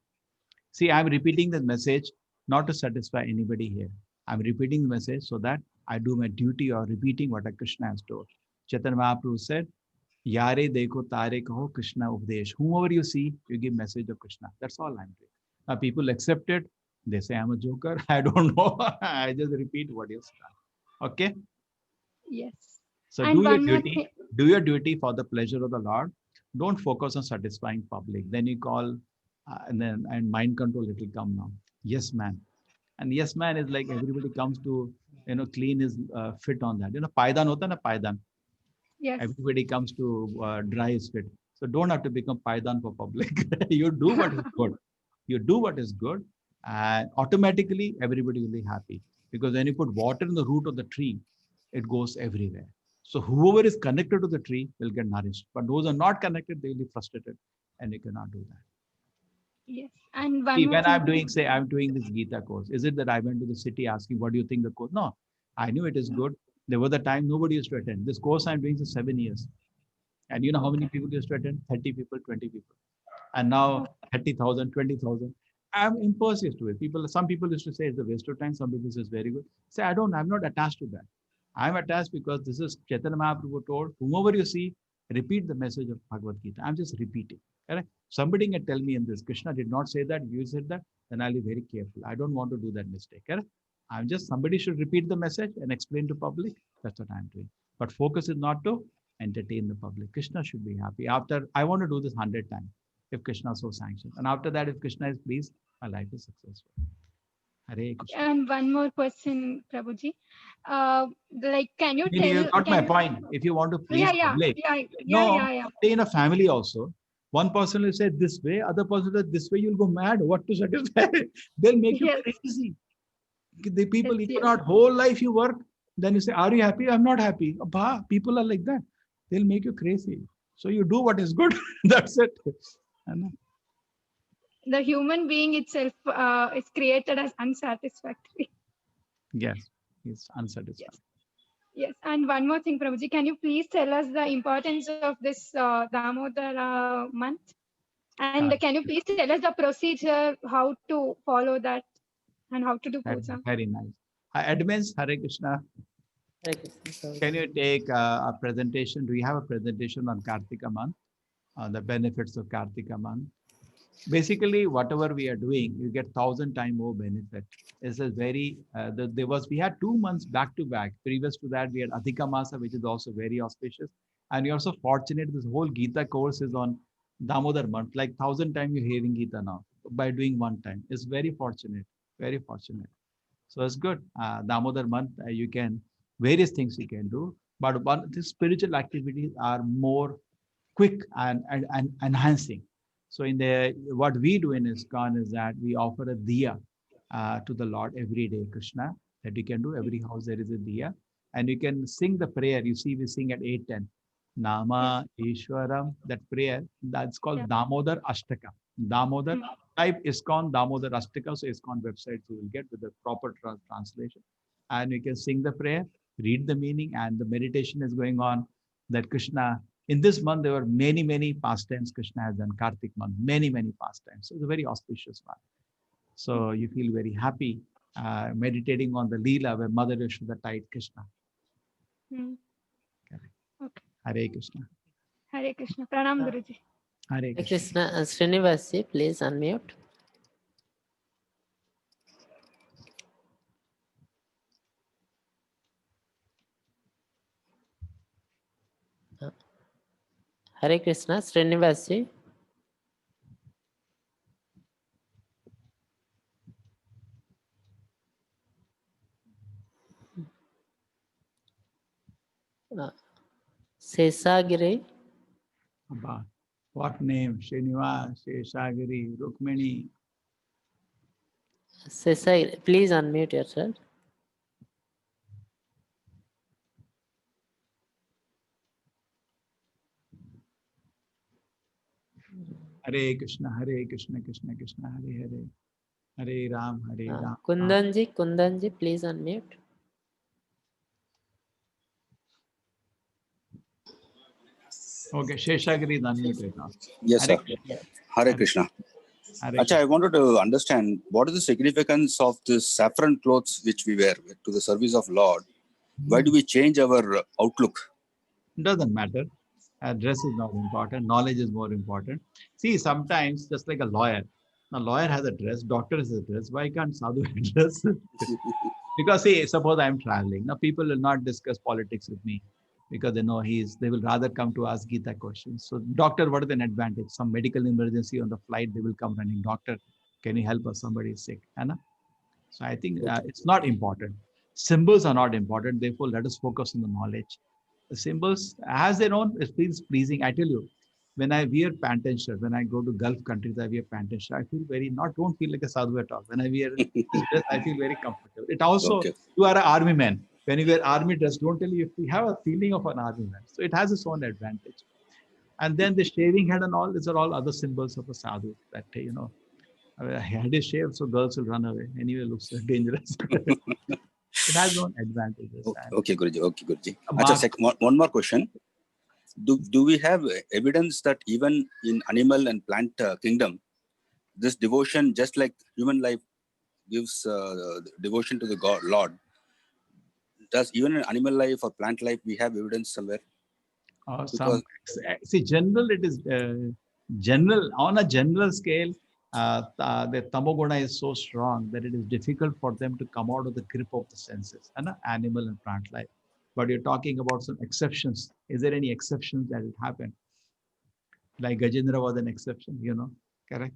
See, I'm repeating the message not to satisfy anybody here. I'm repeating the message so that I do my duty of repeating what Krishna has told. Chaitanya Mahaprabhu said, Yare deko tare kaho Krishna updesh. Whomever you see, you give message of Krishna. That's all I'm doing. Now people accept it. They say I'm a joker. I don't know. I just repeat what you said. Okay? Yes. So And do your one more duty. thing. Do your duty for the pleasure of the Lord. Don't focus on satisfying public. Then you call and mind control, it will come now. Yes, man. And yes, man is like everybody comes to, clean his fit on that. Paidan hota na paidan. Yes. Everybody comes to dry his fit. So don't have to become paidan for public. You do what is good. You do what is good, and automatically everybody will be happy. Because when you put water in the root of the tree, it goes everywhere. So whoever is connected to the tree will get nourished. But those are not connected, they will be frustrated, and you cannot do that. Yes. And one See, more when thing. I'm doing this Gita course, is it that I went to the city asking, what do you think the course? No, I knew it is good. There was a time nobody used to attend. This course I'm doing for 7 years. And you know how many people used to attend? 30 people, 20 people. And now 30,000, 20,000. I'm impervious to it. Some people used to say it's a waste of time. Some people say it's very good. Say, I'm not attached to that. I'm attached because this is Chaitanya Mahaprabhu told, whomever you see, repeat the message of Bhagavad Gita. I'm just repeating. Correct? Somebody can tell me in this, Krishna did not say that, you said that, then I'll be very careful. I don't want to do that mistake. Correct? Somebody should repeat the message and explain to public. That's what I'm doing. But focus is not to entertain the public. Krishna should be happy. After, I want to do this 100 times if Krishna so sanctions. And after that, if Krishna is pleased, my life is successful. Hare Krishna. And one more question, Prabhuji. Can you You tell? got my point. If you want to please public, stay in a family also. One person will say this way, other person will say this way, you'll go mad. What to satisfy? They'll make you crazy. The people, you cannot, whole life you work, then you say, are you happy? I'm not happy. People are like that. They'll make you crazy. So you do what is good. That's it. The human being itself is created as unsatisfactory. Yes, it's unsatisfactory. Yes, and one more thing, Prabhuji, can you please tell us the importance of this Damodara month? And can you please tell us the procedure, how to follow that and how to do puja? Very nice. Admins, Hare Krishna. Hare Krishna, Prabhuji. Can you take a presentation? Do you have a presentation on Kartika month, on the benefits of Kartika month? Basically, whatever we are doing, you get 1,000 times more benefit. This is very, we had 2 months back to back. Previous to that, we had Adhika Masa, which is also very auspicious. And you're also fortunate, this whole Gita course is on Damodar month, like 1,000 times you're hearing Gita now by doing one time. It's very fortunate, very fortunate. So it's good. Damodar month, you can, various things you can do, but the spiritual activities are more quick and enhancing. So in what we do in ISKCON is that we offer a diya to the Lord every day, Krishna, that you can do. Every house there is a diya. And you can sing the prayer. You see, we sing at 8:10. Nama Ishwaram, that prayer, that's called Damodar Ashtaka. Damodar, type ISKCON Damodar Ashtaka, so ISKCON website you will get with the proper translation. And you can sing the prayer, read the meaning, and the meditation is going on that Krishna, in this month, there were many, many pastimes Krishna has done, Kartik month, many, many pastimes. So it's a very auspicious one. So you feel very happy meditating on the Leela where Mother Yashoda tied Krishna. Okay. Hare Krishna. Hare Krishna. Pranam Guruji. Hare Hare Krishna. Krishna, Srinivas ji, please unmute. Hare Krishna, Srinivas ji. Sesagiri. Abba. What name? Srinivas, Sheshagiri, Rukmini. Sesagiri, please unmute yourself. Hare Krishna, Hare Krishna, Krishna Krishna, Hare Hare. Hare Ram, Hare Ram. Kundan ji, please unmute. Okay, Sheshagiri is unmuted now. Yes, Hare sir. Krishna. Hare Krishna. Hare Acha, Krishna. I wanted to understand what is the significance of this saffron clothes which we wear to the service of Lord. Why do we change our outlook? Doesn't matter. Dress is not important. Knowledge is more important. See, sometimes just like a lawyer has a dress, doctor has a dress. Why can't sadhu have a dress? Because see, suppose I'm traveling. Now people will not discuss politics with me because they know they will rather come to ask Gita questions. So doctor, what is an advantage? Some medical emergency on the flight, they will come running. Doctor, can you help us? Somebody is sick. Anna? So I think it's not important. Symbols are not important. Therefore, let us focus on the knowledge. The symbols has their own, it feels pleasing. I tell you, when I wear pant and shirt, when I go to Gulf countries, I wear pant and shirt. I feel don't feel like a sadhu at all. When I wear this dress, I feel very comfortable. It also, you are an army man. When you wear army dress, don't tell you if you have a feeling of an army man. So it has its own advantage. And then the shaving head and all, these are all other symbols of a sadhu that, head is shaved, so girls will run away. Anyway, it looks dangerous. It has own advantages. Okay, Guruji. Okay, Guruji. Acha, one more question. Do we have evidence that even in animal and plant kingdom, this devotion, just like human life gives devotion to the God, Lord, does even in animal life or plant life, we have evidence somewhere? See, general, it is general, on a general scale, the tamoguna is so strong that it is difficult for them to come out of the grip of the senses, animal and plant life. But you're talking about some exceptions. Is there any exceptions that will happen? Like Gajendra was an exception, correct?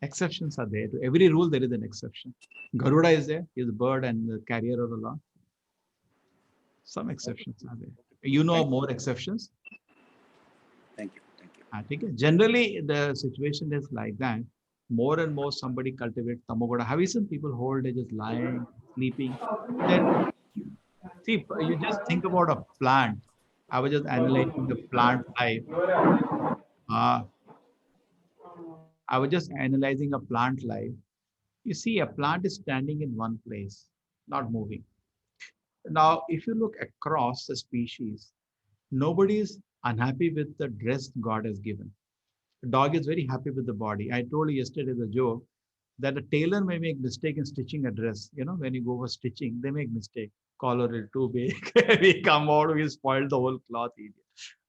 Exceptions are there. To every rule, there is an exception. Garuda is there. He's a bird and the carrier of the law. Some exceptions are there. You know more exceptions? Thank you. Generally, the situation is like that. More and more somebody cultivates tamoguda. Have you seen people whole day just lying, sleeping? Then, see, you just think about a plant. I was just analyzing the plant life. I was just analyzing a plant life. You see, a plant is standing in one place, not moving. Now, if you look across the species, nobody is unhappy with the dress God has given. The dog is very happy with the body. I told you yesterday the joke that a tailor may make mistake in stitching a dress. When you go for stitching, they make mistake. collar is too big. We come out, we spoil the whole cloth.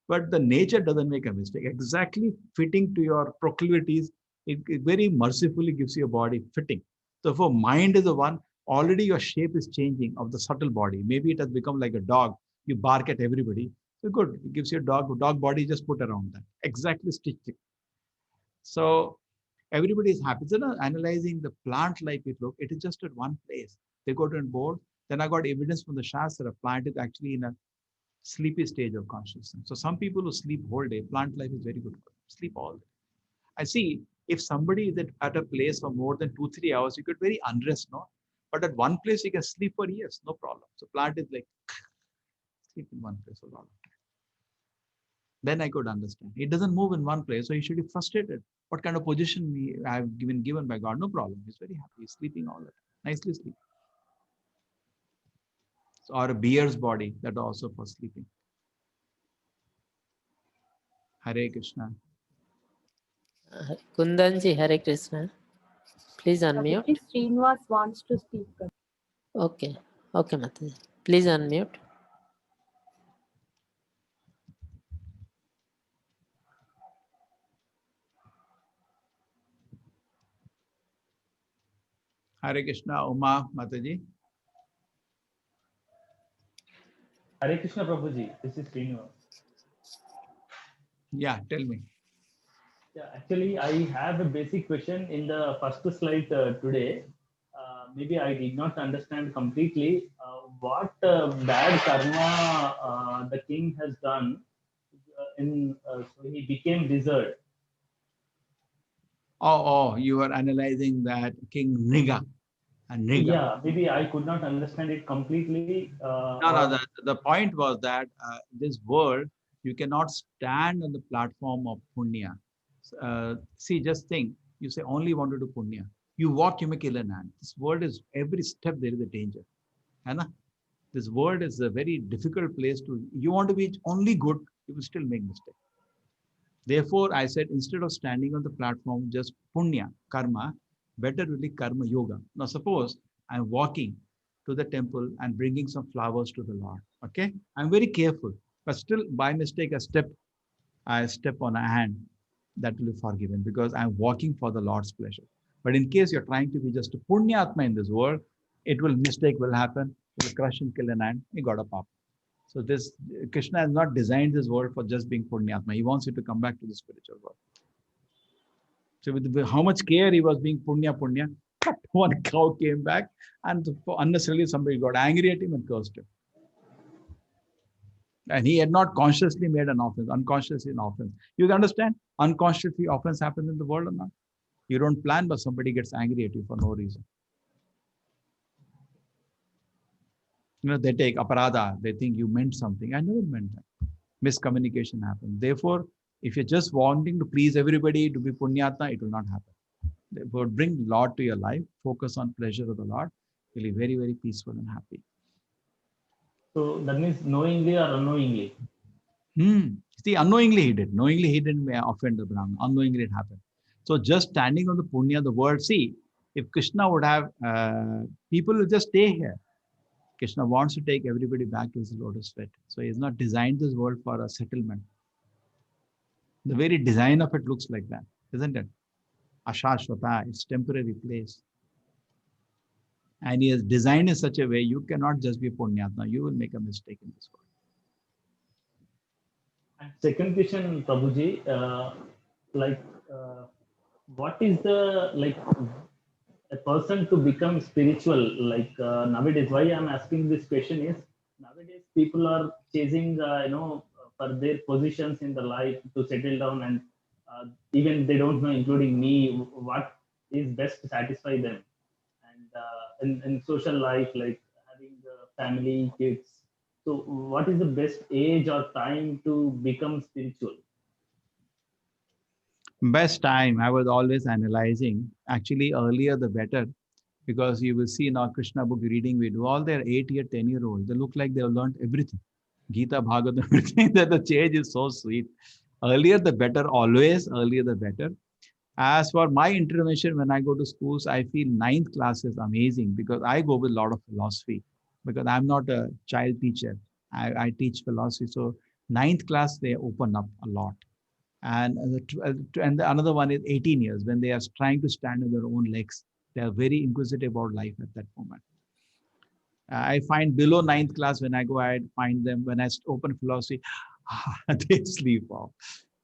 But the nature doesn't make a mistake. Exactly fitting to your proclivities, it very mercifully gives you a body fitting. So for mind is the one, already your shape is changing of the subtle body. Maybe it has become like a dog. You bark at everybody. So good, it gives you a dog body, just put around that. Exactly stitched it. So everybody is happy. So now analyzing the plant life, it is just at one place. They go to a board. Then I got evidence from the Shastra. Plant is actually in a sleepy stage of consciousness. So some people who sleep whole day, plant life is very good for them. Sleep all day. I see if somebody is at a place for more than 2-3 hours, you get very unrest, no? But at one place you can sleep for years, no problem. So plant is like sleep in one place a lot of time. Then I could understand. It doesn't move in one place, so he should be frustrated. What kind of position I have been given by God? No problem. He's very happy. He's sleeping all the time. Nicely sleeping. Or a bear's body, that also for sleeping. Hare Krishna. Kundanji, Hare Krishna. Please unmute. Prabhuji, Srinivas wants to speak. Okay. Okay, Mataji. Please unmute. Hare Krishna, Uma Mataji. Hare Krishna Prabhuji, this is Srinivas. Yeah, tell me. Yeah, actually, I have a basic question in the first slide today. Maybe I did not understand completely what bad karma the king has done. So he became wizard. Oh, you are analyzing that King Niga. Yeah, maybe I could not understand it completely. No, the point was that this world, you cannot stand on the platform of punya. See, just think, you say only want to do punya. You walk, you may kill an ant. This world is, every step there is a danger. This world is a very difficult place to, you want to be only good, you will still make mistakes. Therefore, I said, instead of standing on the platform, just punya, karma, better really karma yoga. Now, suppose I'm walking to the temple and bringing some flowers to the Lord. Okay, I'm very careful, but still by mistake, I step on a hand, that will be forgiven because I'm walking for the Lord's pleasure. But in case you're trying to be just a punyatma in this world, mistake will happen, you will crush and kill an ant, you got a papa. So this, Krishna has not designed this world for just being punyatma. He wants you to come back to the spiritual world. So with how much care he was being punya, one cow came back and unnecessarily somebody got angry at him and cursed him. And he had not consciously made an offense, unconsciously an offense. You understand? Unconsciously offense happens in the world or not? You don't plan, but somebody gets angry at you for no reason. They take aparada, they think you meant something. I never meant that. Miscommunication happens. Therefore, if you're just wanting to please everybody, to be punyatma, it will not happen. Therefore, bring Lord to your life, focus on pleasure of the Lord, you'll be very, very peaceful and happy. So that means knowingly or unknowingly? See, unknowingly he did. Knowingly he didn't offend the Brahman. Unknowingly it happened. So just standing on the punya, the word, see, if Krishna would have, people will just stay here. Krishna wants to take everybody back to his lotus feet. So he has not designed this world for a settlement. The very design of it looks like that, isn't it? Ashashvata, it's temporary place. And he has designed in such a way, you cannot just be punyatma, you will make a mistake in this world. And second question, Prabhuji, what is the, a person to become spiritual, nowadays, why I'm asking this question is, nowadays people are chasing, for their positions in the life to settle down, and even they don't know, including me, what is best to satisfy them. And in social life, like having the family, kids. So what is the best age or time to become spiritual? Best time, I was always analyzing, actually earlier the better, because you will see in our Krishna book reading, we do all their 8-year, 10-year-olds. They look like they have learned everything. Gita, Bhagavatam, everything, that the change is so sweet. Earlier the better, always earlier the better. As for my intervention, when I go to schools, I feel 9th class is amazing because I go with a lot of philosophy. because I'm not a child teacher. I teach philosophy. So ninth class, they open up a lot. And another one is 18 years, when they are trying to stand on their own legs. They are very inquisitive about life at that moment. I find below ninth class, when I go, I find them, when I open philosophy, they sleep off.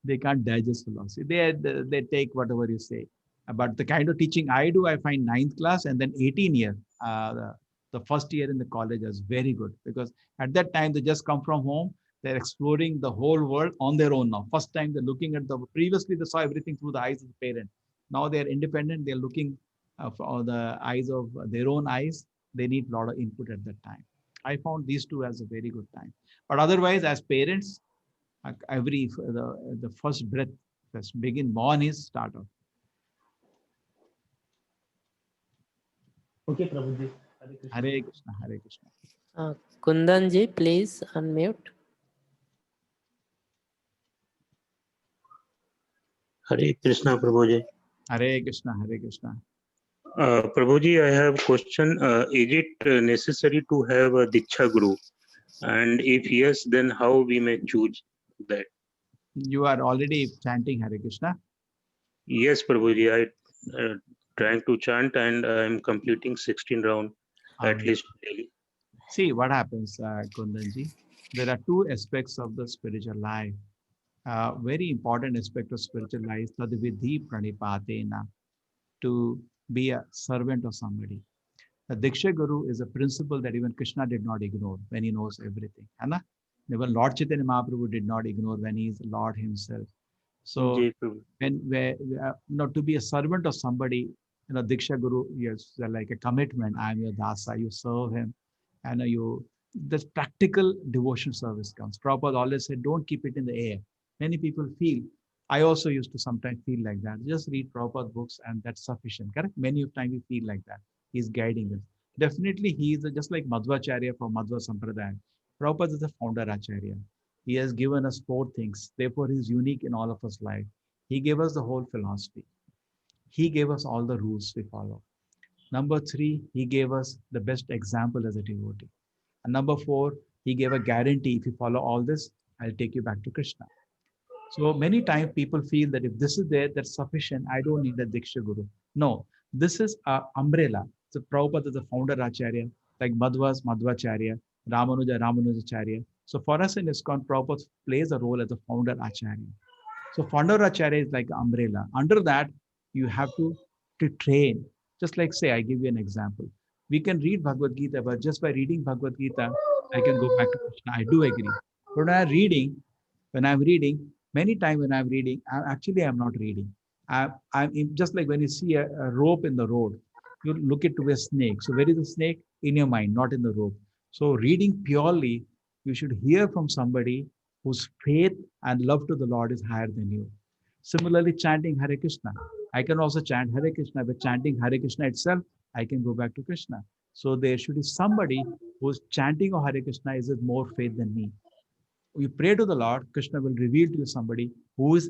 They can't digest philosophy. They take whatever you say. But the kind of teaching I do, I find ninth class and then 18 year, the first year in the college is very good, because at that time they just come from home. They're exploring the whole world on their own now. First time they're looking at previously they saw everything through the eyes of the parent. Now they're independent. They're looking for the eyes of their own eyes. They need a lot of input at that time. I found these two as a very good time. But otherwise, as parents, the first breath, first begin born is startup. Okay, Prabhuji. Hare Krishna, Hare Krishna. Kundan ji, please unmute. Hare Krishna, Prabhuji. Hare Krishna, Hare Krishna. Prabhuji, I have a question. Is it necessary to have a Diksha Guru? And if yes, then how we may choose that? You are already chanting Hare Krishna? Yes, Prabhuji, I trying to chant and I am completing 16 rounds at least daily. See what happens, Kundanji. There are two aspects of the spiritual life. Very important aspect of spiritual life is tadvidhi pranipatena, to be a servant of somebody. The Diksha Guru is a principle that even Krishna did not ignore when he knows everything. Anna? Even Lord Chaitanya Mahaprabhu did not ignore when he is Lord himself. So to be a servant of somebody, Diksha Guru, yes, like a commitment. I am your dasa, you serve him, and this practical devotion service comes. Prabhupada always said, don't keep it in the air. Many people feel, I also used to sometimes feel like that. Just read Prabhupada books and that's sufficient, correct? Many of time we feel like that. He's guiding us. Definitely he is just like Madhvacharya from Madhva Sampradaya. Prabhupada is the founder Acharya. He has given us 4 things. Therefore, he is unique in all of us life. He gave us the whole philosophy. He gave us all the rules we follow. Number 3, he gave us the best example as a devotee. And number 4, he gave a guarantee, if you follow all this, I'll take you back to Krishna. So many times people feel that if this is there, that's sufficient. I don't need a Diksha Guru. No, this is an umbrella. So Prabhupada is the founder Acharya, like Madhva's Madhvacharya, Ramanuja Ramanujacharya. So for us in ISKCON, Prabhupada plays a role as a founder Acharya. So founder Acharya is like an umbrella. Under that, you have to train. Just like say, I give you an example. We can read Bhagavad Gita, but just by reading Bhagavad Gita, I can go back to Krishna. I do agree. But when I'm reading, many times when I'm reading, I'm not reading. I'm just like when you see a rope in the road, you look it to a snake. So where is the snake? In your mind, not in the rope. So reading purely, you should hear from somebody whose faith and love to the Lord is higher than you. Similarly, chanting Hare Krishna. I can also chant Hare Krishna, but chanting Hare Krishna itself, I can go back to Krishna. So there should be somebody who's chanting of Hare Krishna is with more faith than me. You pray to the Lord, Krishna will reveal to you somebody who is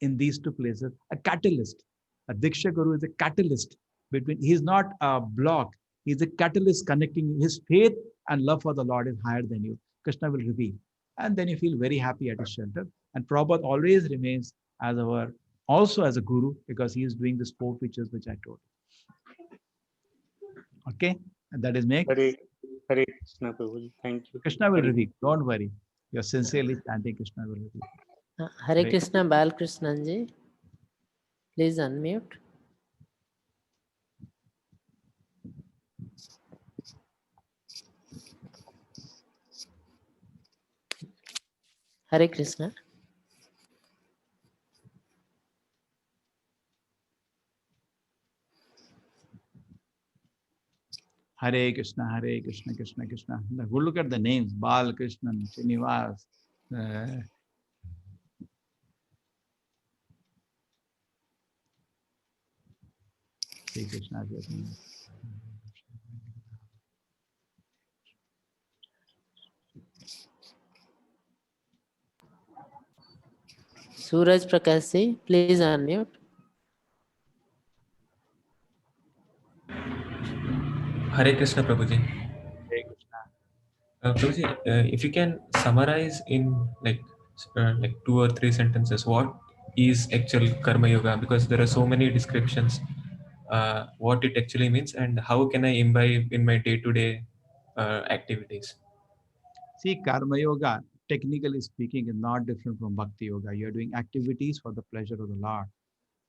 in these two places, a catalyst. A Diksha Guru is a catalyst between, he's not a block, he's a catalyst connecting. His faith and love for the Lord is higher than you. Krishna will reveal. And then you feel very happy at his shelter. And Prabhupada always remains also as a guru, because he is doing the 4 features which I told. Okay, and that is make. Hare Krishna, Prabhuji. Thank you. Krishna will reveal. Don't worry. You're sincerely chanting, Krishna will reveal. Hare Krishna, Balkrishnan ji. Please unmute. Hare Krishna. Hare Krishna, Krishna Krishna. Go look at the names. Bal Krishnan, Srinivas. Hare Krishna. Suraj Prakash ji, please unmute. Hare Krishna, Prabhuji. Hare Krishna, Prabhuji, if you can summarize in like 2 or 3 sentences, what is actual karma yoga? Because there are so many descriptions, what it actually means, and how can I imbibe in my day-to-day activities? See, karma yoga, technically speaking, is not different from bhakti yoga. You're doing activities for the pleasure of the Lord.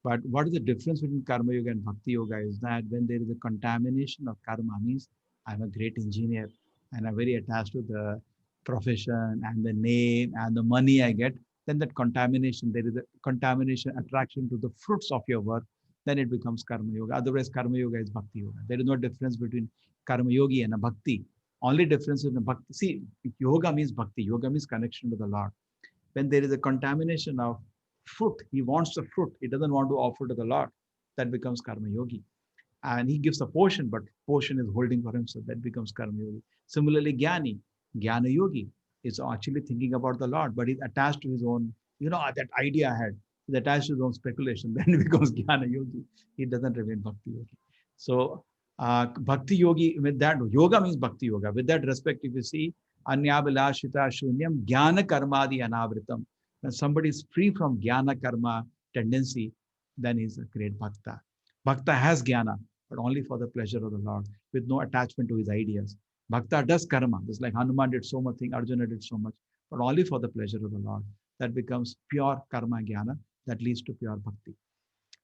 But what is the difference between karma yoga and bhakti yoga is that when there is a contamination of karma, means I'm a great engineer and I'm very attached to the profession and the name and the money I get, then that contamination, there is a contamination, attraction to the fruits of your work, then it becomes karma yoga. Otherwise, karma yoga is bhakti yoga. There is no difference between karma yogi and a bhakti. Only difference in the bhakti. See, yoga means bhakti. Yoga means connection to the Lord. When there is a contamination of fruit, he wants the fruit. He doesn't want to offer to the Lord. That becomes karma yogi. And he gives a portion, but portion is holding for himself. That becomes karma yogi. Similarly, jnana yogi is actually thinking about the Lord, but he's attached to his own, that idea I had. He's attached to his own speculation. Then he becomes jnana yogi. He doesn't remain bhakti yogi. So bhakti yogi, with that, yoga means bhakti yoga. With that respect, if you see, anyabhilashita shunyam jnana karmadi anavritam. When somebody is free from jnana karma tendency, then he's a great bhakta. Bhakta has jnana, but only for the pleasure of the Lord, with no attachment to his ideas. Bhakta does karma. Just like Hanuman did so much thing, Arjuna did so much, but only for the pleasure of the Lord. That becomes pure karma jnana, that leads to pure bhakti.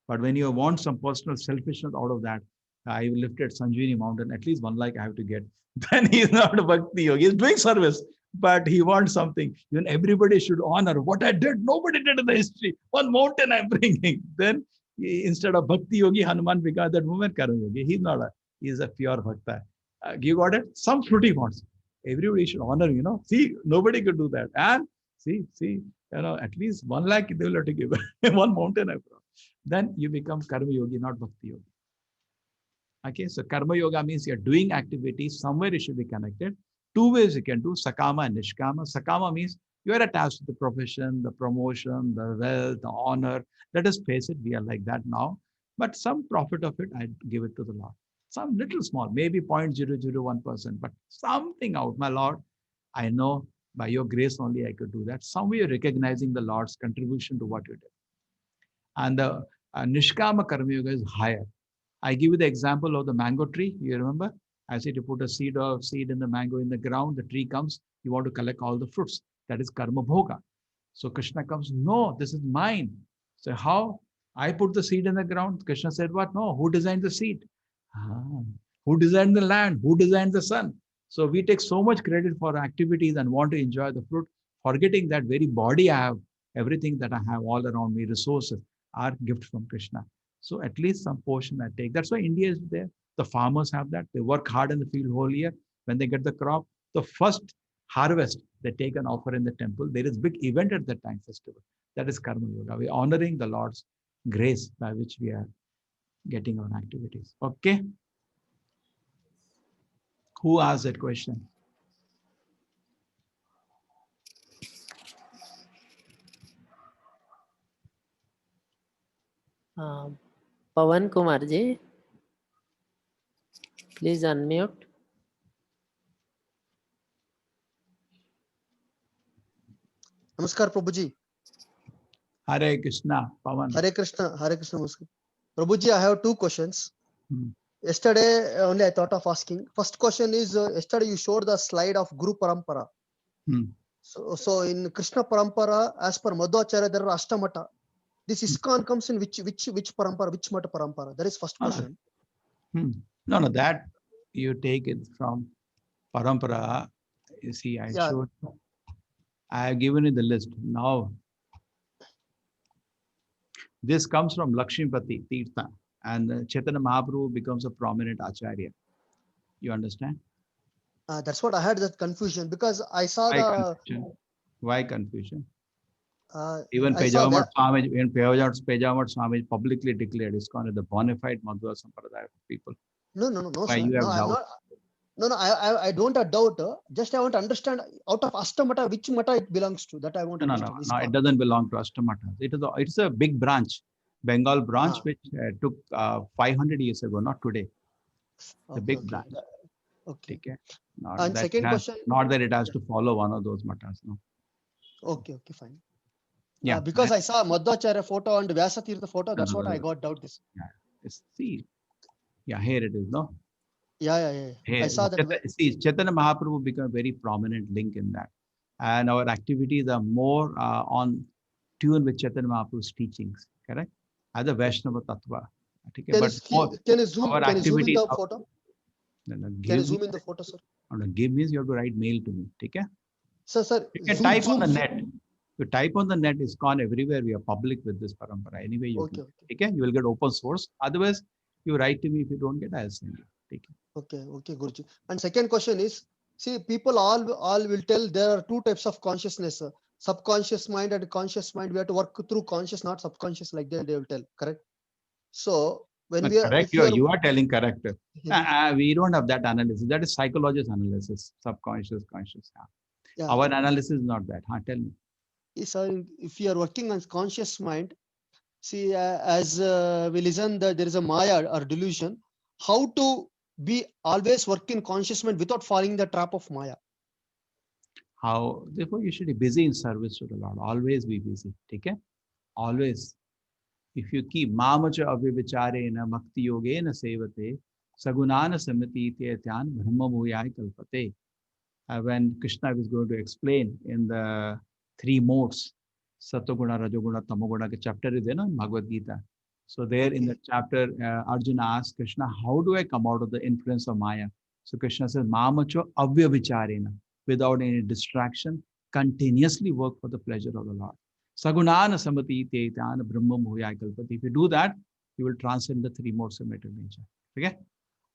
But when you want some personal selfishness out of that, I lifted Sanjeevani mountain, at least 1 lakh I have to get. Then he's not a bhakti yogi. He's doing service, but he wants something. Even everybody should honor what I did. Nobody did in the history. 1 mountain I'm bringing. Then instead of bhakti yogi, Hanuman becomes that woman karma yogi. He's not he's a pure bhakta. You got it? Some fruit he wants. Everybody should honor, See, nobody could do that. And see, at least 1 lakh they will have to give. 1 mountain I brought. Then you become karma yogi, not bhakti yogi. Okay, so karma yoga means you're doing activities, somewhere it should be connected. 2 ways you can do, sakama and nishkama. Sakama means you are attached to the profession, the promotion, the wealth, the honor. Let us face it, we are like that now. But some profit of it, I give it to the Lord. Some little small, maybe 0.001%, but something out, my Lord. I know by your grace only I could do that. Somewhere recognizing the Lord's contribution to what you did. And the nishkama karma yoga is higher. I give you the example of the mango tree. You remember? I said you put a seed in the mango in the ground, the tree comes, you want to collect all the fruits. That is karma bhoga. So Krishna comes, no, this is mine. So how? I put the seed in the ground. Krishna said, what? No, who designed the seed? Who designed the land? Who designed the sun? So we take so much credit for activities and want to enjoy the fruit, forgetting that very body I have, everything that I have all around me, resources, are gift from Krishna. So at least some portion I take. That's why India is there. The farmers have that. They work hard in the field whole year. When they get the crop, the first harvest, they take an offer in the temple. There is big event at that time, festival. That is karma yoga. We are honoring the Lord's grace by which we are getting our activities. Okay. Who asked that question? Pawan Kumar ji, please unmute. Namaskar, Prabhuji. Hare Krishna, Pawan. Hare Krishna, Namaskar. Prabhuji, I have 2 questions. Yesterday only I thought of asking. First question is, yesterday you showed the slide of Guru Parampara. So in Krishna Parampara, as per Madhvacharya, there are Ashtamata. This ISKCON comes in which parampara, which mata parampara? That is first question. No, that you take it from parampara. You see, I have given you the list. Now, this comes from Lakshmipati Tirtha, and Chaitanya Mahaprabhu becomes a prominent acharya. You understand? That's what I had, that confusion, because I saw Why confusion? Even Pejavat Swami publicly declared ISKCON is the bona fide Madhva Sampradaya people. No, Why sir. you have doubt? I don't have doubt. Just I want to understand out of Ashtamata, which mata it belongs to. That I want to understand. No, it doesn't belong to Ashtamata. It's a big branch, Bengal branch, which took 500 years ago, not today. The big branch. Okay. ठीक है? Not And that second it has, question. not that it has to follow one of those matas. No. Okay, okay, fine. Yeah. Because I saw Madhvacharya photo and Vyasatirtha photo, that's what I got doubt this. Yeah. See. Yeah. Here it is. No. Yeah. I Here, saw that. see, Chaitanya Mahaprabhu became a very prominent link in that. And our activities are more on tune with Chaitanya Mahaprabhu's teachings, correct? As a Vaishnava Tattva. Okay? Can But you zoom? our Can you zoom in activities, the photo? Can Can you zoom in the photo, sir? Give means you have to write mail to me. Okay? Sir, you can type on the net. You type on the net, is gone everywhere. We are public with this parampara. Anyway, you okay. Okay? You will get open source. Otherwise, you write to me. If you don't get, I'll send you. Okay, Guruji. And second question is, see, people all will tell there are two types of consciousness, subconscious mind and conscious mind. We have to work through conscious, not subconscious, like that they will tell, correct? So when we are, correct, you are telling correct. We don't have that analysis. That is psychologist analysis, subconscious, conscious. Yeah. Our analysis is not that. Tell me. If you are working on conscious mind, see, as we listen that there is a Maya or delusion, how to be always work in conscious mind without falling in the trap of Maya? How? Therefore, you should be busy in service to the Lord. Always be busy. Okay? Always. If you keep mamacha avivicharena bhakti yogena sevate sagunana samiti tyatyan brahma bhuyai kalpate. When Krishna was going to explain in the three modes, Satoguna, Rajoguna, Tamoguna, the chapter is there in Bhagavad Gita. So there in the chapter, Arjuna asked Krishna, how do I come out of the influence of Maya? So Krishna says, Mamacho avyavicharena, without any distraction, continuously work for the pleasure of the Lord. Sagunana samati teitana brahma bhuyai kalpati. If you do that, you will transcend the three modes of material nature. Okay?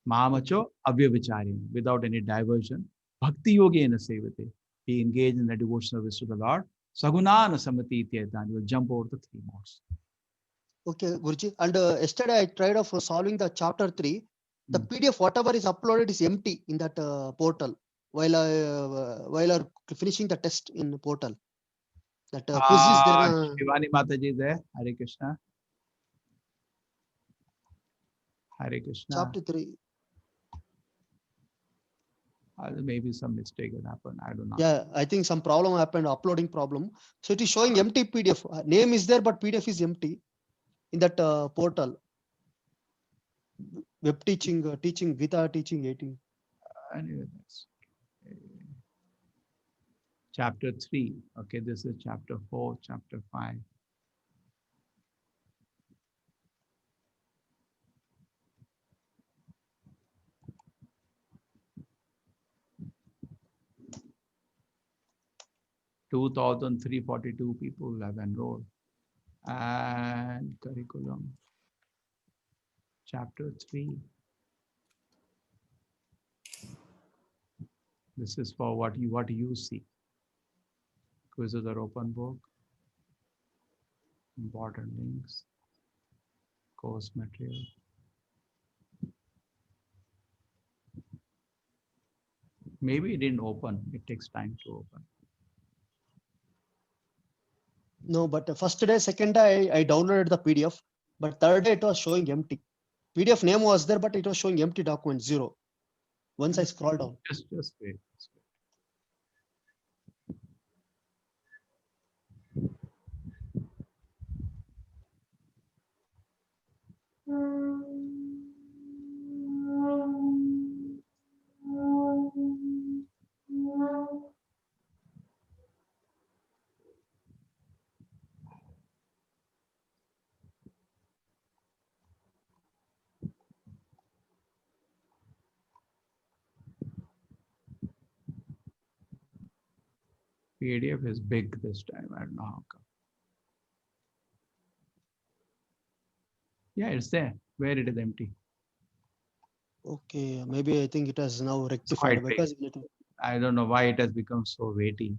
Mamacho avyavicharena, without any diversion. Bhakti yogena sevate. Be engaged in the devotional service to the Lord. Sagunana samati teitana. You will jump over the three modes. Okay, Guruji. And yesterday I tried of solving the chapter 3. The PDF, whatever is uploaded, is empty in that portal while I finishing the test in the portal. That quiz is there. Shivani Mataji is there. Hare Krishna. Hare Krishna. Chapter 3. Maybe some mistake has happened. I don't know. Yeah, I think some problem happened, uploading problem. So it is showing empty PDF. Name is there, but PDF is empty in that portal. Web teaching, teaching, Gita teaching 18. Anyway, that's okay. Chapter 3. Okay, this is chapter 4, chapter 5. $2,342 people have enrolled. And curriculum. Chapter 3. This is for what you see. Quizzes are open book. Important links. Course material. Maybe it didn't open. It takes time to open. No, but first day, second day, I downloaded the PDF, but third day it was showing empty. PDF name was there, but it was showing empty document, 0. Once I scroll down. Just wait. PDF is big this time. I don't know how come. Yeah, it's there. Where it is empty. Okay, maybe I think it has now rectified because I don't know why it has become so weighty.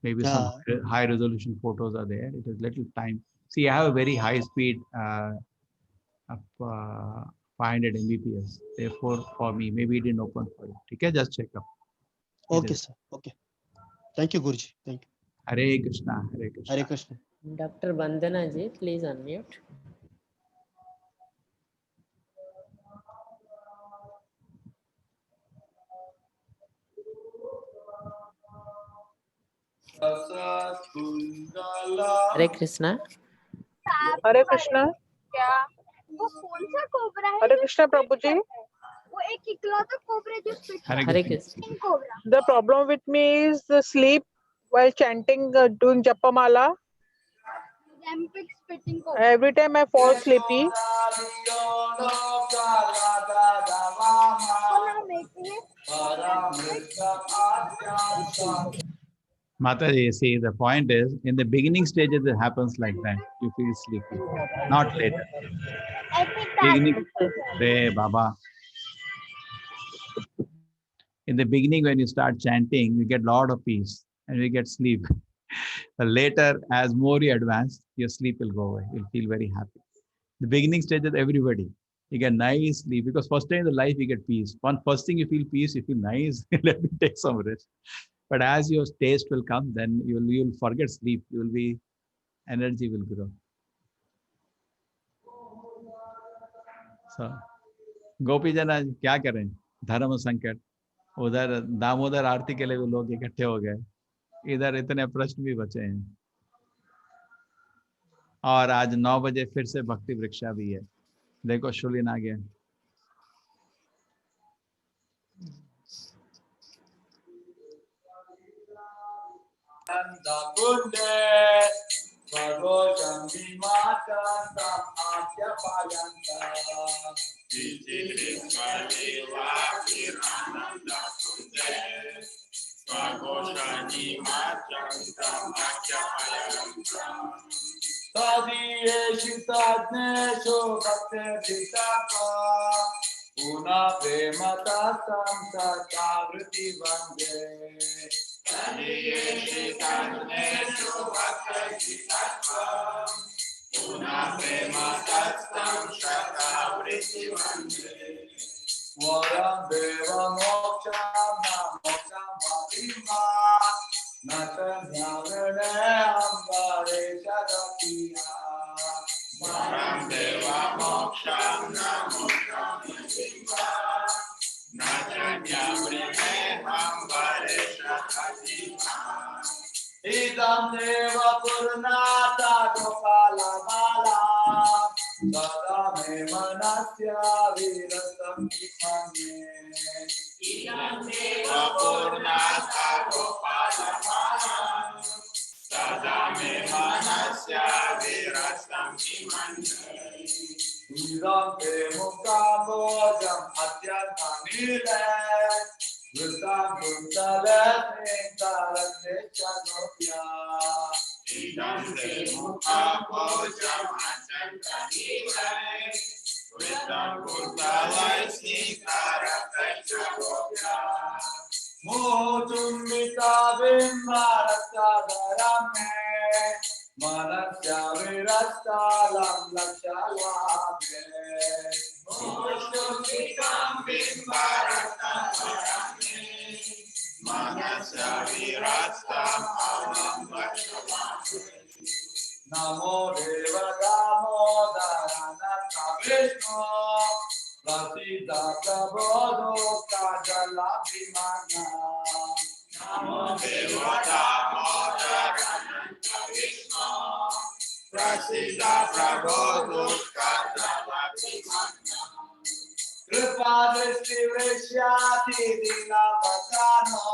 Maybe some high resolution photos are there. It is little time. See, I have a very high speed of 500 Mbps. Therefore, for me, maybe it didn't open for you. Okay, just check up. Okay, sir. Okay. Thank you, Guruji. Thank you. Hare Krishna. Hare Krishna. Hare Krishna. Dr. Bandana ji, please unmute. Hare Krishna. हरे कृष्णा। क्या वो कौन सा cobra है हरे कृष्णा प्रभु जी। वो एक इकलौता cobra जो Hare Krishna. Cobra The problem with me is the sleep while chanting, doing japamala. Olympic spitting cobra Every time I fall sleepy. Mataji, you see, the point is, in the beginning stages, it happens like that. You feel sleepy, not later. Beginning, hey, Baba. In the beginning, when you start chanting, you get a lot of peace and you get sleep. But later, as more you advance, your sleep will go away. You'll feel very happy. The beginning stages, everybody, you get nice sleep because first time in the life you get peace. First thing you feel peace, you feel nice. Let me take some rest. But as your taste will come, then you'll forget sleep. You will be, energy will grow. So, गोपी जना क्या करें? धर्म संकट. उधर दामोदर आरती के लिए भी लोग इकट्ठे हो गए. इधर इतने प्रश्न भी बचे हैं. और आज 9 बजे फिर से भक्ति वृक्षा भी है. देखो शुलिन आ गया. Una premata samsatavriti vande. Una premata samsatavriti vande. Varam deva moksham namoksham bhavima. Natanyavane ambare shadapiya. Varam deva moksham namoksham bhavima. Natanyavane ambare shadapiya. Idam deva purnata dopala bala. Sada me manasya virasam kimane. Idam deva purnata dopala bala. Sada me manasya virasam kimane. Idam te mukambojam atyantanile. Vrisam kundale sintarate chagopya. Idam te mukambojam atyantanile. Vrisam kundale sintarate chagopya. Mutumbita bimbarata dharame. Manasya virasta lam lakshalame. Mutumbita bimbarata dharame. Manasya virasta lam lakshalame. Namo deva damodaranata Vishnu. Vasita prabodho kajala bhimana. Namo deva damodaranata Vishnu. Vasita prabodho kajala bhimana. Kripa drishti vrishyati dina bhatano.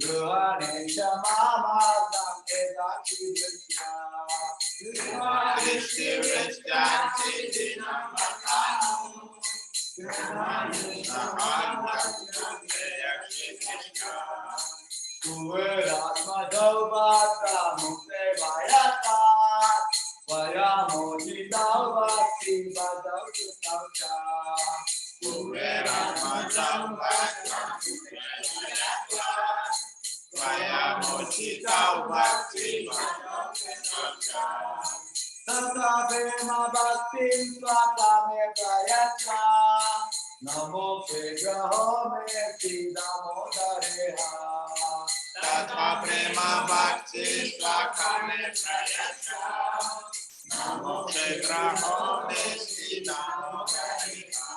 Gruhane shamamazam edaki vrishya. Kripa drishti vrishyati dina bhatano. Gruhane shamamazam edaki vrishya. Kuveratma daubhata mukte vayata. Vayamoti daubhati badautu saucha. Kuveratma daubhata mukte vayata. Vayamoti daubhati badautu saucha. Tata prema bhakti swakame prayatna. Namo Pegraho me Sidamodareha. Tata prema bhakti swakame prayatna. Namo Pegraho me Sidamodareha.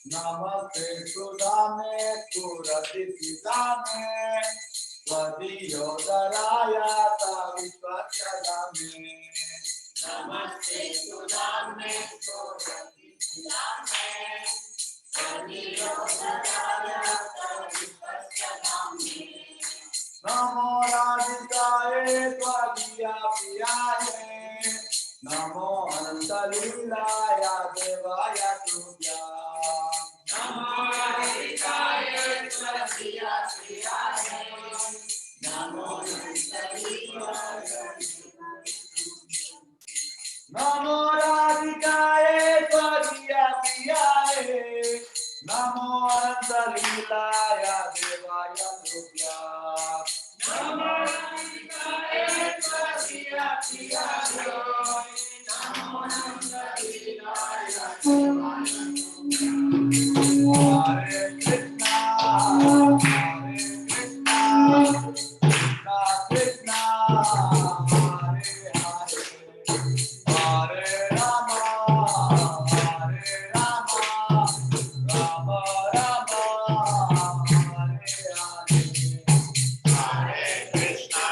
Namaste Sudame Purati Sidame. Tvadiyodarayata Vipachadame. Namaste Sudame Sodati Sudame. Tvadiyodarayata Vipachadame. Namo Radhikaye Tvadiya Priyaye. Namo Anantalilaya Devaya Tubhya. Namo Radhikaye Tvadiya Priyaye. Namo Anantalilaya. Namo Radhikaye Tvadiya Priyaye. Namo Anantalilaya Devaya Tubhya. Namo Radhikaye Tvadiya Priyaye. Namo Anantalilaya Devaya Tubhya. Hare Krishna, Hare Krishna, Krishna Krishna, Hare Hare, Hare Rama, Hare Rama, Rama Rama, Hare Hare. Hare Krishna,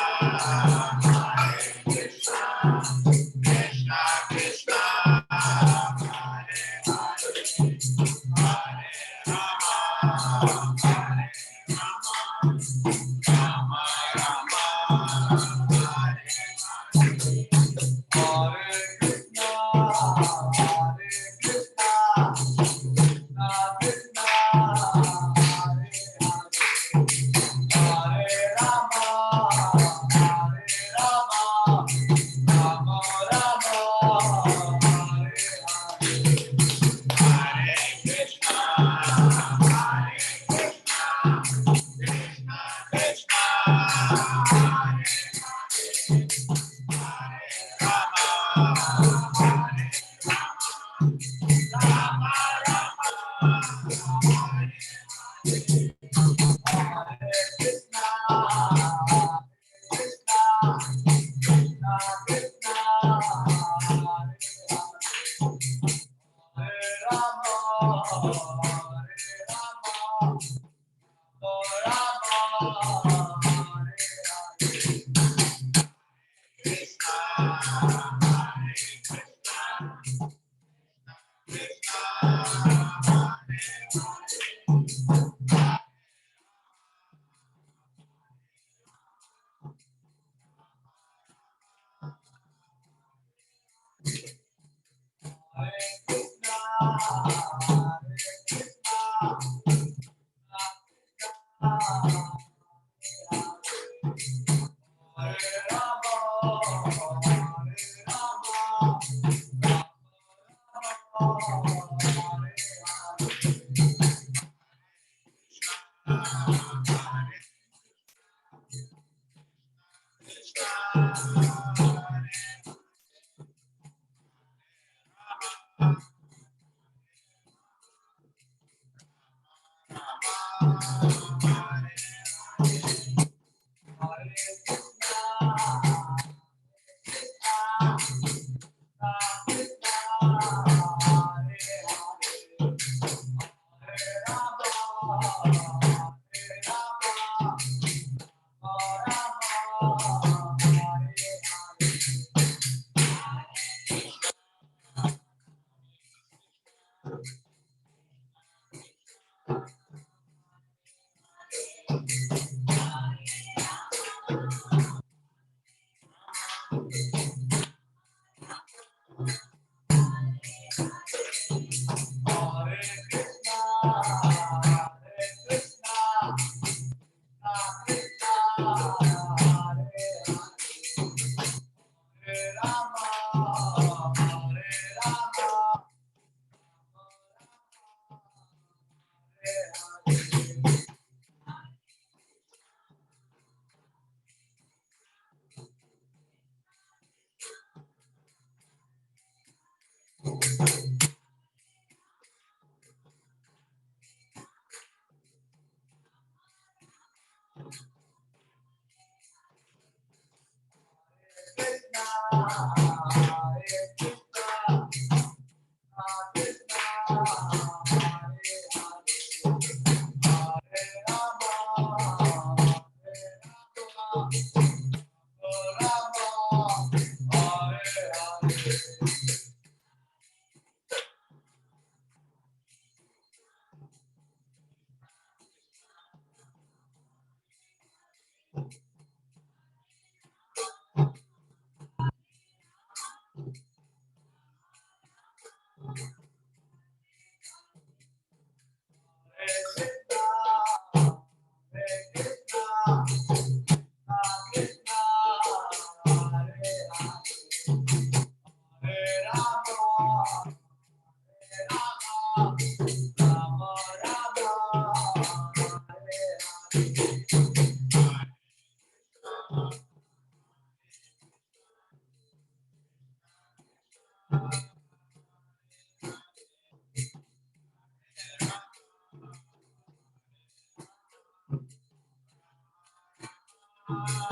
Hare Krishna, Krishna Krishna, Hare Hare, Hare Rama, Hare Rama, Rama Rama, Hare Hare. Hare Krishna, Hare Krishna, Krishna Krishna, Hare Hare, Hare Rama, Hare Rama, Rama Rama, Hare Hare. Hare Krishna, Hare Krishna, Krishna Krishna, Hare Hare, Hare Rama, Hare Rama, Rama Rama, Hare Hare. Hare Krishna, Krishna Krishna, Krishna Hare Hare, Hare Rama, Hare Rama, Rama Hare Hare. Krishna, Hare Krishna, Krishna Hare Hare. Hare Krishna, Hare Krishna, Krishna Hare Rama, Hare Rama, Rama Hare Hare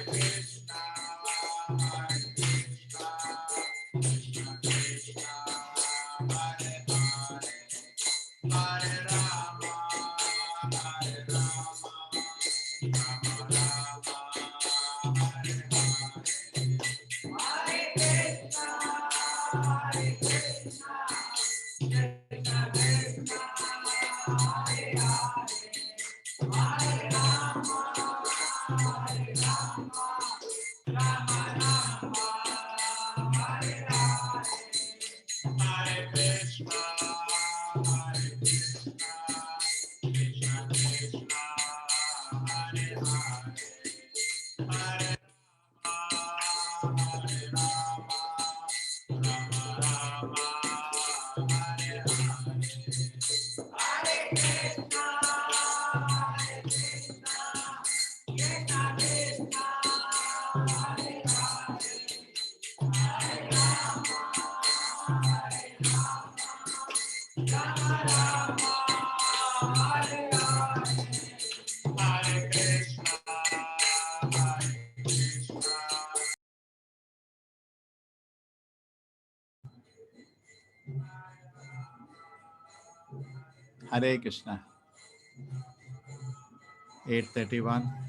Krishna. Hare Krishna. 8:31.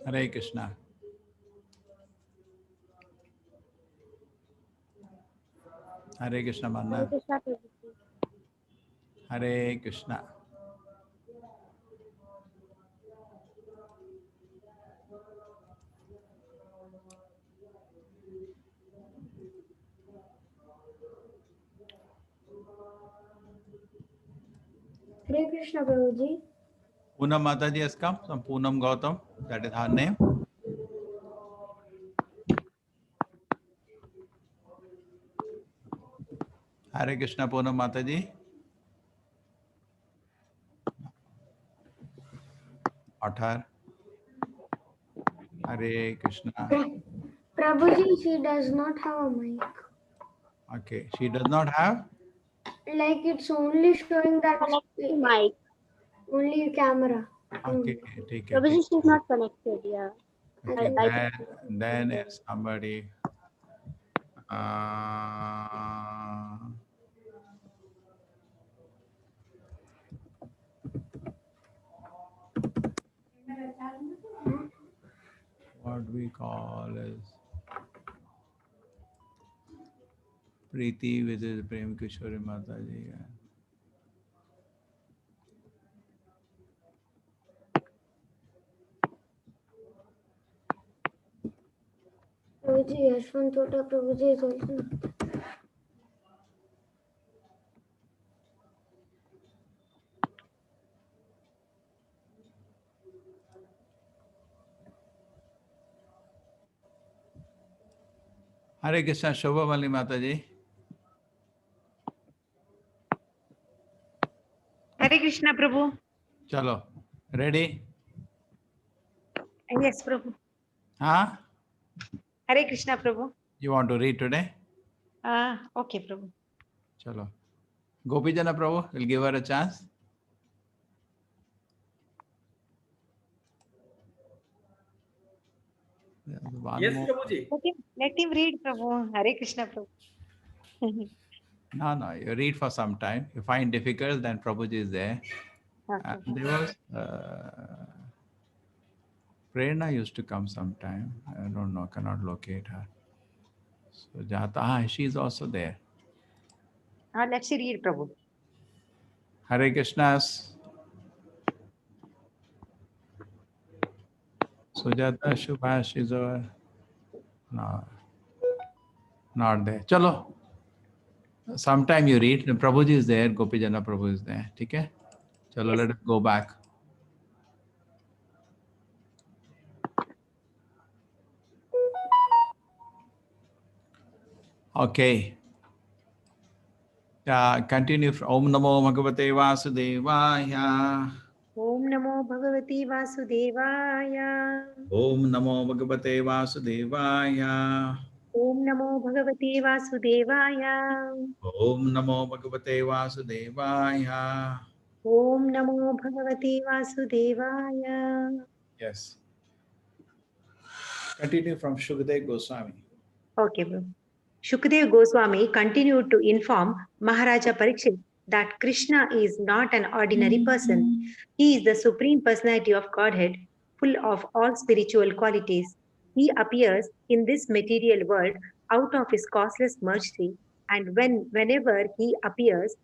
Hare Krishna. Hare Krishna, Manna. Hare Krishna, Prabhuji. Hare Krishna. Hare Krishna, Prabhuji. Poonam Mataji has come. Some Poonam Gautam. That is her name. Hare Krishna, Poonam Mataji. Not her. Hare Krishna. Prabhuji, she does not have a mic. Okay. She does not have. Like it's only showing that mic. Only camera. Okay. Take it. Prabhuji, she's not connected. Yeah. Okay. Then is somebody. Uh, what we call is Preeti, which is Prem Kishore Mataji. Prabhuji, Yashwant Tota Prabhuji is also not. Hare Krishna, Shobha Mali Mataji. Hare Krishna, Prabhu. Chalo. Ready? Yes, Prabhu. Huh? Hare Krishna, Prabhu. You want to read today? Okay, Prabhu. Chalo. Gopijana Prabhu, we'll give her a chance. Yes, Prabhuji. Let him read, Prabhu. Hare Krishna, Prabhu. No, you read for some time. You find difficult, then Prabhuji is there. Okay. There was Prerna used to come sometime. I don't know, cannot locate her. So Jata, she is also there. Let's read, Prabhu. Hare Krishnas. Sujata Subhash is over. No, not there. Chalo. Sometime you read. Prabhuji is there. Gopijana Prabhu is there. Okay? Chalo, let us go back. Okay. Continue from Om Namo Bhagavate Vasudevaya. Om Namo Bhagavati Vasudevaya. Om Namo Bhagavate Vasudevaya. Om Namo Bhagavati Vasudevaya. Om Namo Bhagavate Vasudevaya. Om Namo Bhagavati Vasudevaya. Yes. Continue from Shukadev Goswami. Okay, bro. Shukadev Goswami continued to inform Maharaja Parikshit that Krishna is not an ordinary person. He is the Supreme Personality of Godhead, full of all spiritual qualities. He appears in this material world out of his causeless mercy, and whenever he appears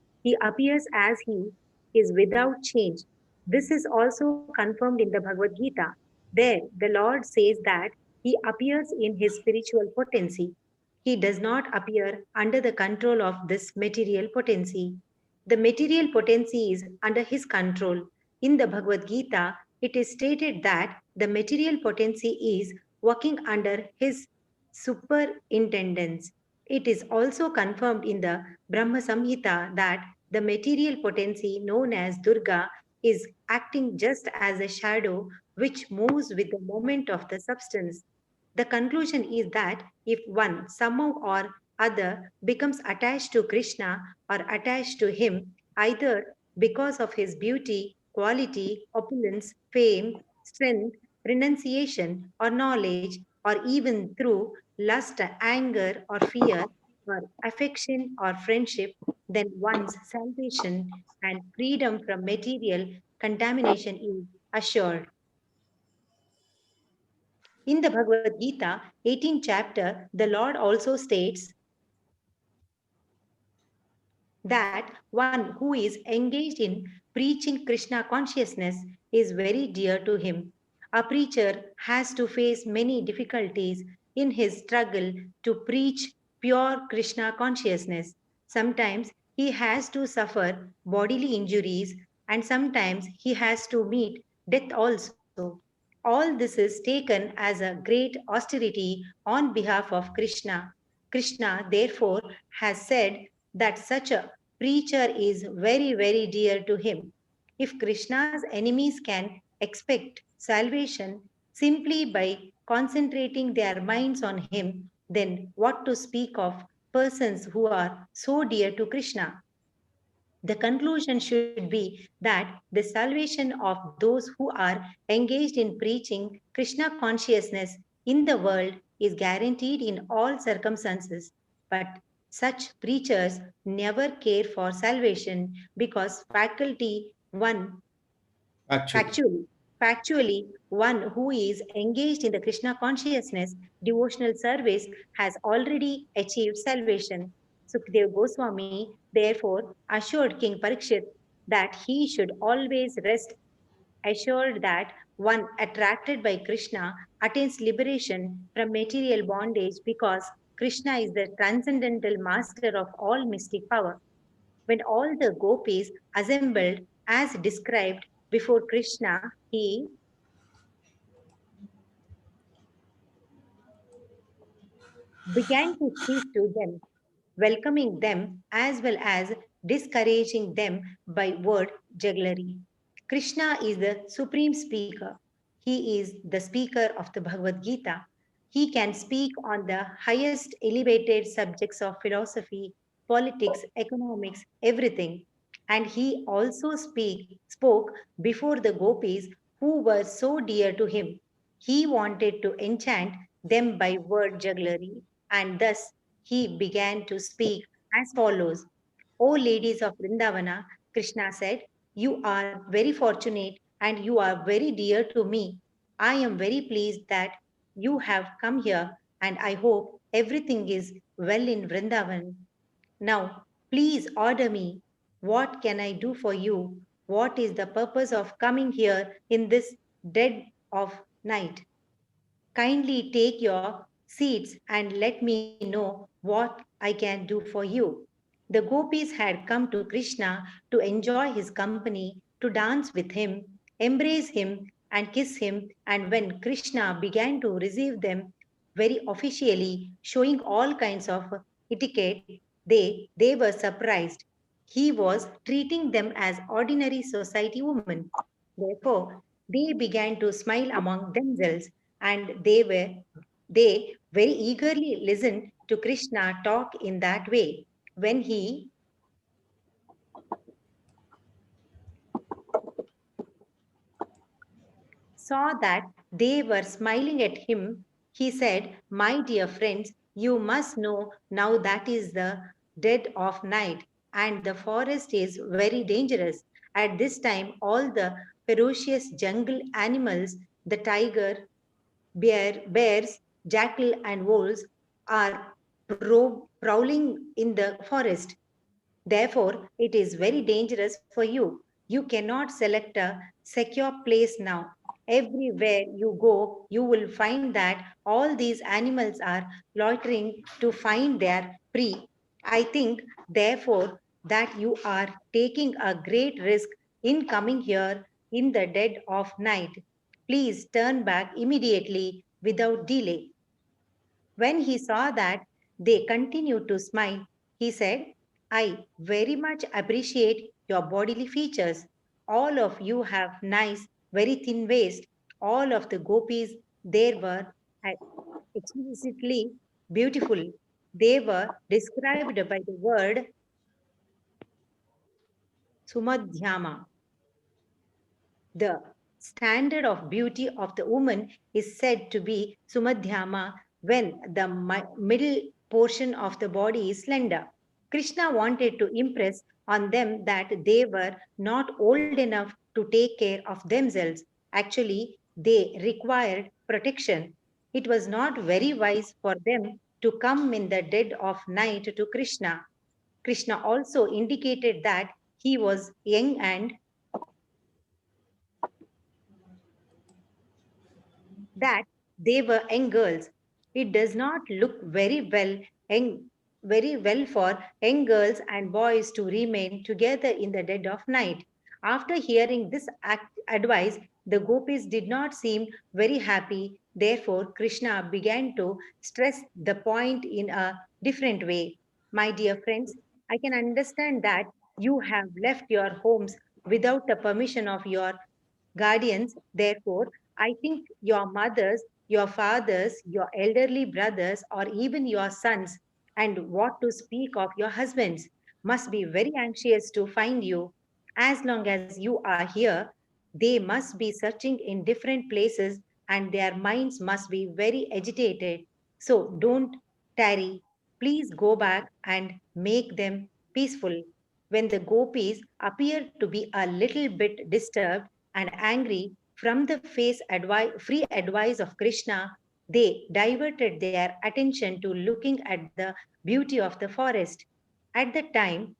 as he is without change. This is also confirmed in the Bhagavad Gita. There, the Lord says that he appears in his spiritual potency. He does not appear under the control of this material potency. The material potency is under his control. In the Bhagavad Gita, it is stated that the material potency is working under his superintendence. It is also confirmed in the Brahma Samhita that the material potency known as Durga is acting just as a shadow which moves with the moment of the substance. The conclusion is that if one somehow or other becomes attached to Krishna or attached to him, either because of his beauty, quality, opulence, fame, strength, renunciation, or knowledge, or even through lust, anger, or fear, or affection or friendship, then one's salvation and freedom from material contamination is assured. In the Bhagavad Gita, 18th chapter, the Lord also states, that one who is engaged in preaching Krishna consciousness is very dear to him. A preacher has to face many difficulties in his struggle to preach pure Krishna consciousness. Sometimes he has to suffer bodily injuries, and sometimes he has to meet death also. All this is taken as a great austerity on behalf of Krishna. Krishna, therefore, has said that such a preacher is very, very dear to him. If Krishna's enemies can expect salvation simply by concentrating their minds on him, then what to speak of persons who are so dear to Krishna? The conclusion should be that the salvation of those who are engaged in preaching Krishna consciousness in the world is guaranteed in all circumstances. But such preachers never care for salvation because factually, one who is engaged in the Krishna consciousness devotional service has already achieved salvation. Sukadeva Goswami therefore assured King Parikshit that he should always rest assured that one attracted by Krishna attains liberation from material bondage because Krishna is the transcendental master of all mystic power. When all the gopis assembled as described before Krishna, he began to speak to them, welcoming them as well as discouraging them by word jugglery. Krishna is the supreme speaker. He is the speaker of the Bhagavad Gita. He can speak on the highest elevated subjects of philosophy, politics, economics, everything. And he also spoke before the gopis who were so dear to him. He wanted to enchant them by word jugglery, and thus he began to speak as follows. O ladies of Vrindavana, Krishna said, you are very fortunate and you are very dear to me. I am very pleased that you have come here, and I hope everything is well in Vrindavan. Now, please order me. What can I do for you? What is the purpose of coming here in this dead of night? Kindly take your seats and let me know what I can do for you. The gopis had come to Krishna to enjoy his company, to dance with him, embrace him, and kiss him. And when Krishna began to receive them very officially, showing all kinds of etiquette, they were surprised. He was treating them as ordinary society women. Therefore, they began to smile among themselves, and they very eagerly listened to Krishna talk in that way. When he saw that they were smiling at him, he said, my dear friends, you must know now that is the dead of night and the forest is very dangerous. At this time, all the ferocious jungle animals, the tiger, bears, jackal, and wolves are prowling in the forest. Therefore, it is very dangerous for you. You cannot select a secure place now. Everywhere you go, you will find that all these animals are loitering to find their prey. I think, therefore, that you are taking a great risk in coming here in the dead of night. Please turn back immediately without delay. When he saw that they continued to smile, he said, I very much appreciate your bodily features. All of you have nice, very thin waist. All of the gopis there were explicitly beautiful. They were described by the word Sumadhyama. The standard of beauty of the woman is said to be Sumadhyama when the middle portion of the body is slender. Krishna wanted to impress on them that they were not old enough to take care of themselves. Actually, they required protection. It was not very wise for them to come in the dead of night to Krishna. Krishna also indicated that he was young and that they were young girls. It does not look very well for young girls and boys to remain together in the dead of night. After hearing this advice, the gopis did not seem very happy. Therefore, Krishna began to stress the point in a different way. My dear friends, I can understand that you have left your homes without the permission of your guardians. Therefore, I think your mothers, your fathers, your elderly brothers, or even your sons, and what to speak of your husbands, must be very anxious to find you. As long as you are here, they must be searching in different places and their minds must be very agitated. So don't tarry. Please go back and make them peaceful. When the gopis appeared to be a little bit disturbed and angry from the free advice of Krishna, they diverted their attention to looking at the beauty of the forest. At the time,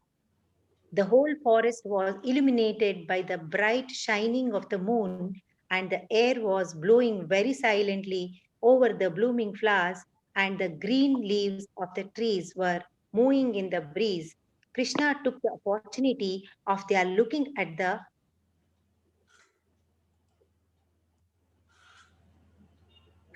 the whole forest was illuminated by the bright shining of the moon, and the air was blowing very silently over the blooming flowers, and the green leaves of the trees were moving in the breeze. Krishna took the opportunity of their looking at the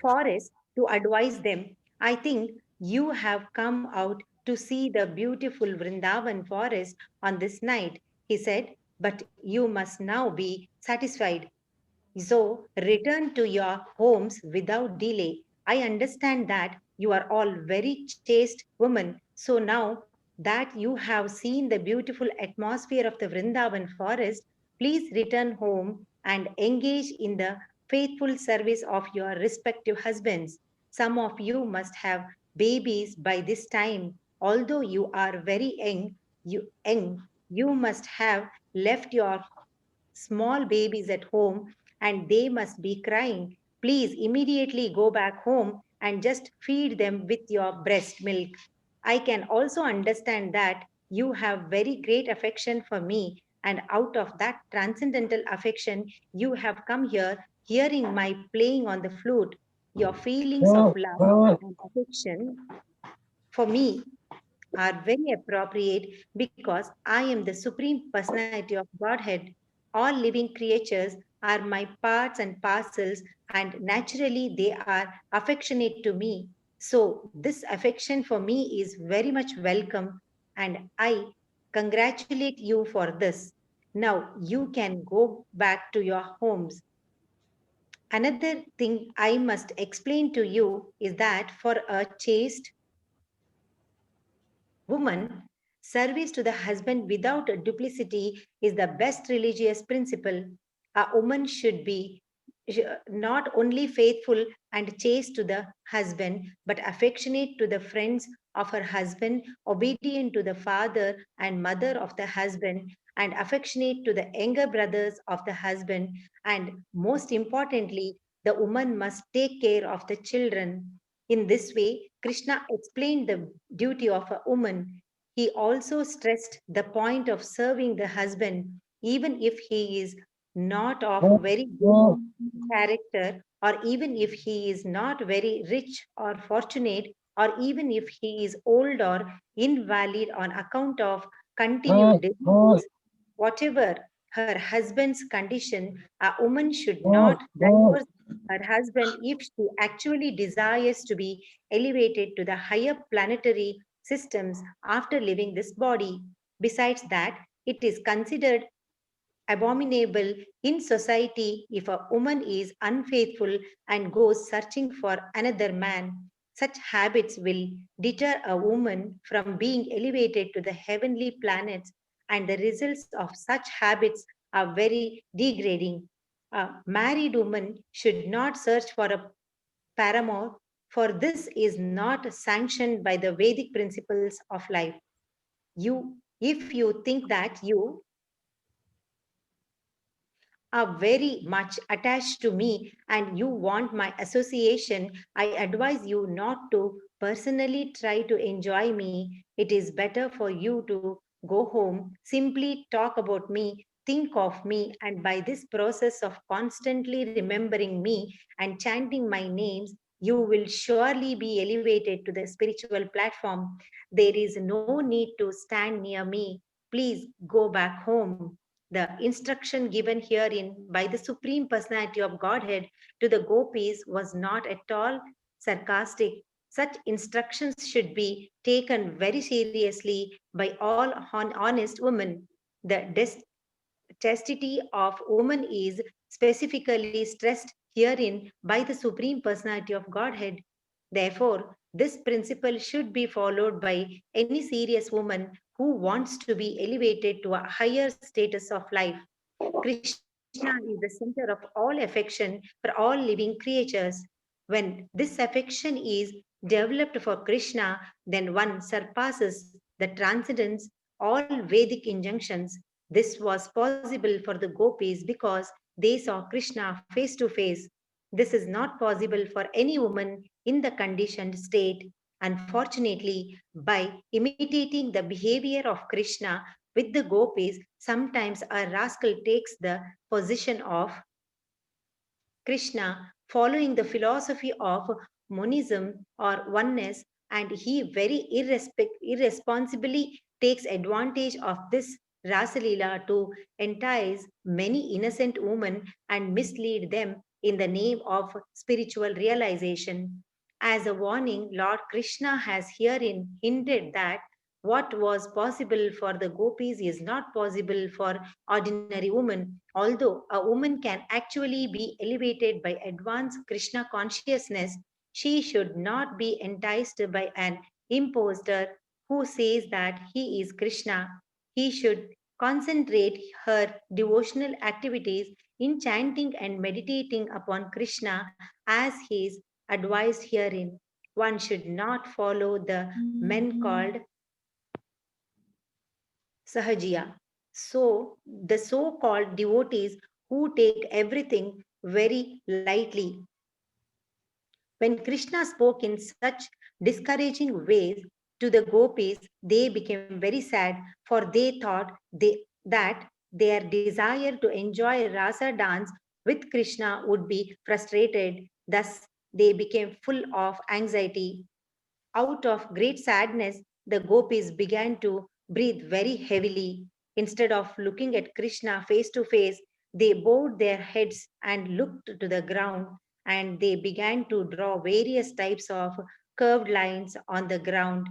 forest to advise them. I think you have come out to see the beautiful Vrindavan forest on this night, he said, but you must now be satisfied. So return to your homes without delay. I understand that you are all very chaste women. So now that you have seen the beautiful atmosphere of the Vrindavan forest, please return home and engage in the faithful service of your respective husbands. Some of you must have babies by this time. Although you are very you must have left your small babies at home and they must be crying. Please immediately go back home and just feed them with your breast milk. I can also understand that you have very great affection for me, and out of that transcendental affection, you have come here hearing my playing on the flute. Your feelings of love and affection for me are very appropriate because I am the Supreme Personality of Godhead. All living creatures are my parts and parcels, and naturally they are affectionate to me. So, this affection for me is very much welcome, and I congratulate you for this. Now, you can go back to your homes. Another thing I must explain to you is that for a chaste woman, service to the husband without duplicity is the best religious principle. A woman should be not only faithful and chaste to the husband, but affectionate to the friends of her husband, obedient to the father and mother of the husband, and affectionate to the younger brothers of the husband. And most importantly, the woman must take care of the children. In this way, Krishna explained the duty of a woman. He also stressed the point of serving the husband, even if he is not of very good character, or even if he is not very rich or fortunate, or even if he is old or invalid on account of continued disease. Whatever her husband's condition, a woman should not divorce her husband if she actually desires to be elevated to the higher planetary systems after leaving this body. Besides that, it is considered abominable in society if a woman is unfaithful and goes searching for another man. Such habits will deter a woman from being elevated to the heavenly planets, and the results of such habits are very degrading. A married woman should not search for a paramour, for this is not sanctioned by the Vedic principles of life. If you think that you are very much attached to me and you want my association, I advise you not to personally try to enjoy me. It is better for you to go home, simply talk about me, think of me, and by this process of constantly remembering me and chanting my names, you will surely be elevated to the spiritual platform. There is no need to stand near me. Please go back home. The instruction given herein by the Supreme Personality of Godhead to the gopis was not at all sarcastic. Such instructions should be taken very seriously by all honest women. The chastity of woman is specifically stressed herein by the Supreme Personality of Godhead. Therefore, this principle should be followed by any serious woman who wants to be elevated to a higher status of life. Krishna is the center of all affection for all living creatures. When this affection is developed for Krishna, then one surpasses the transcendence all Vedic injunctions. This was possible for the gopis because they saw Krishna face to face. This is not possible for any woman in the conditioned state. Unfortunately, by imitating the behavior of Krishna with the gopis, sometimes a rascal takes the position of Krishna, following the philosophy of monism or oneness, and he very irresponsibly takes advantage of this Rasalila to entice many innocent women and mislead them in the name of spiritual realization. As a warning, Lord Krishna has herein hinted that what was possible for the gopis is not possible for ordinary women. Although a woman can actually be elevated by advanced Krishna consciousness, she should not be enticed by an impostor who says that he is Krishna. He should concentrate her devotional activities in chanting and meditating upon Krishna as he is advised herein. One should not follow the men called Sahajiya. So, the so called devotees who take everything very lightly. When Krishna spoke in such discouraging ways to the gopis, they became very sad, for they thought that their desire to enjoy rasa dance with Krishna would be frustrated. Thus, they became full of anxiety. Out of great sadness, the gopis began to breathe very heavily. Instead of looking at Krishna face to face, they bowed their heads and looked to the ground, and they began to draw various types of curved lines on the ground.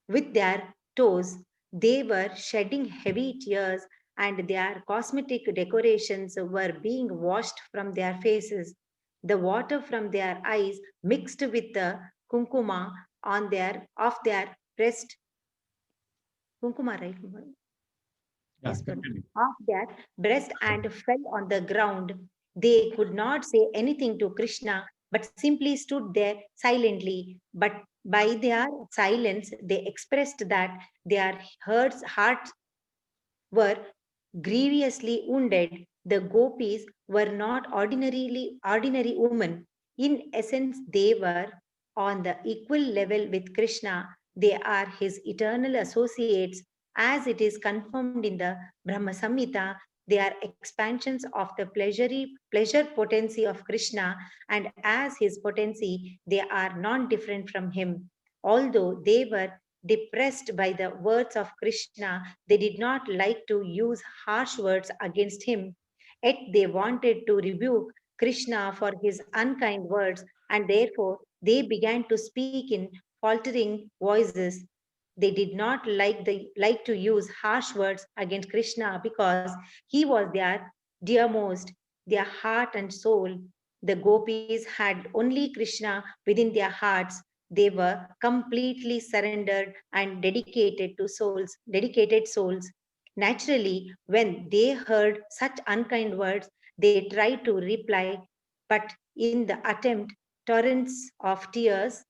With their toes, they were shedding heavy tears, and their cosmetic decorations were being washed from their faces. The water from their eyes mixed with the kunkuma on of their breast. Kunkuma, right? Yes, of their breast and fell on the ground. They could not say anything to Krishna, but simply stood there silently. But by their silence, they expressed that their hearts were grievously wounded. The gopis were not ordinary women. In essence, they were on the equal level with Krishna. They are his eternal associates, as it is confirmed in the Brahma Samhita. They are expansions of the pleasure potency of Krishna, and as his potency, they are non-different from him. Although they were depressed by the words of Krishna, they did not like to use harsh words against him. Yet they wanted to rebuke Krishna for his unkind words, and therefore they began to speak in faltering voices. They did not like to use harsh words against Krishna because he was their dearmost, their heart and soul. The gopis had only Krishna within their hearts. They were completely surrendered and dedicated souls. Naturally, when they heard such unkind words, they tried to reply, but in the attempt, torrents of tears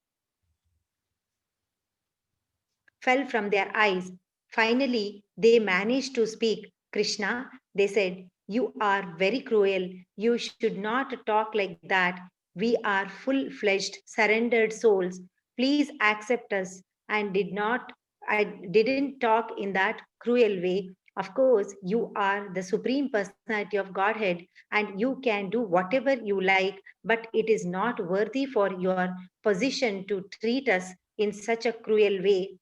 fell from their eyes. Finally, they managed to speak. Krishna, they said, you are very cruel. You should not talk like that. We are full-fledged, surrendered souls. Please accept us and I didn't talk in that cruel way. Of course, you are the supreme personality of Godhead and you can do whatever you like, but it is not worthy for your position to treat us in such a cruel way.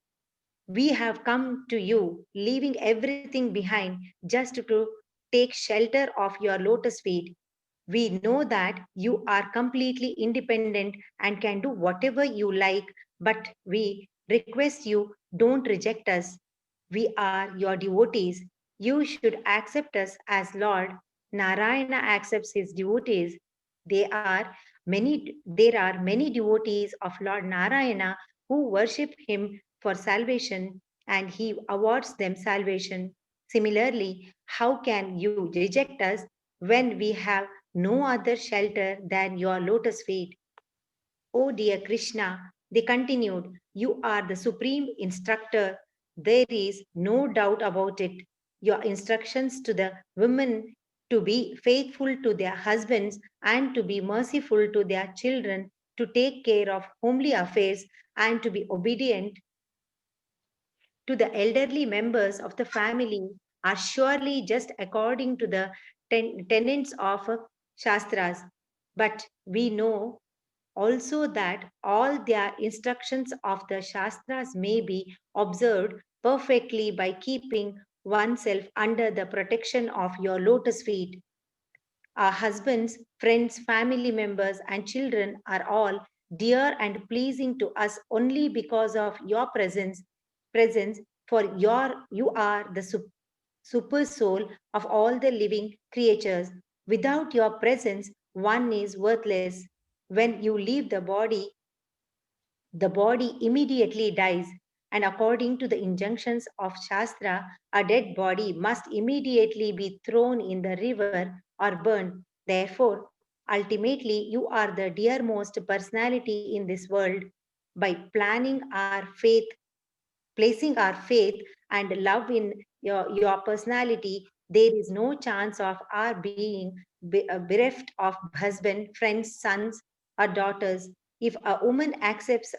We have come to you, leaving everything behind just to take shelter of your lotus feet. We know that you are completely independent and can do whatever you like, but we request you don't reject us. We are your devotees. You should accept us as Lord. Narayana accepts his devotees. There are many devotees of Lord Narayana who worship him for salvation and he awards them salvation. Similarly, how can you reject us when we have no other shelter than your lotus feet? Oh dear Krishna, they continued, you are the supreme instructor. There is no doubt about it. Your instructions to the women to be faithful to their husbands and to be merciful to their children, to take care of homely affairs and to be obedient to the elderly members of the family are surely just according to the tenets of Shastras. But we know also that all their instructions of the Shastras may be observed perfectly by keeping oneself under the protection of your lotus feet. Our husbands, friends, family members, and children are all dear and pleasing to us only because of your presence for you are the super soul of all the living creatures. Without your presence, one is worthless. When you leave the body immediately dies. And according to the injunctions of Shastra, a dead body must immediately be thrown in the river or burned. Therefore, ultimately, you are the dearmost personality in this world. By placing our faith and love in your personality, there is no chance of our being bereft of husband, friends, sons, or daughters. If a woman accepts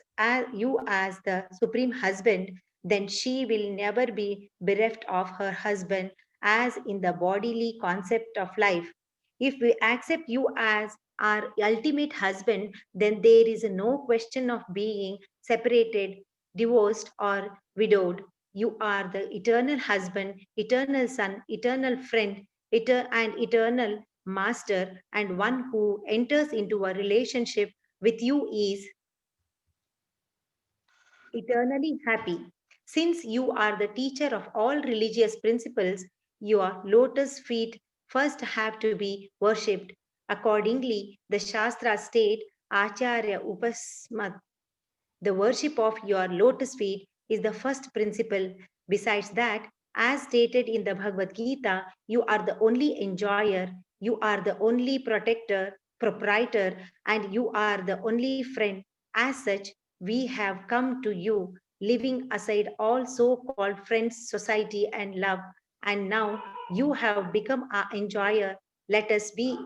you as the supreme husband, then she will never be bereft of her husband, as in the bodily concept of life. If we accept you as our ultimate husband, then there is no question of being separated, divorced, or widowed. You are the eternal husband, eternal son, eternal friend, and eternal master, and one who enters into a relationship with you is eternally happy. Since you are the teacher of all religious principles, your lotus feet first have to be worshipped. Accordingly, the Shastra state Acharya Upasmat. The worship of your lotus feet is the first principle. Besides that, as stated in the Bhagavad Gita, you are the only enjoyer, you are the only protector, proprietor, and you are the only friend. As such, we have come to you, leaving aside all so called friends, society, and love. And now you have become our enjoyer. Let us be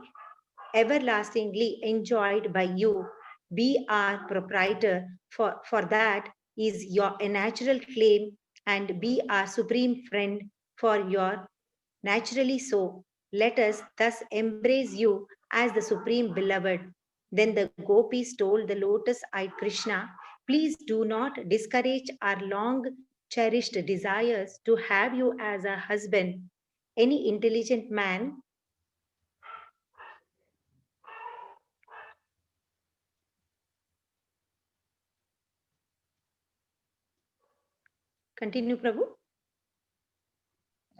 everlastingly enjoyed by you. Be our proprietor. For that is your natural claim, and be our supreme friend for your naturally so. Let us thus embrace you as the supreme beloved. Then the gopis told the lotus-eyed Krishna, please do not discourage our long cherished desires to have you as a husband. Any intelligent man continue, Prabhu.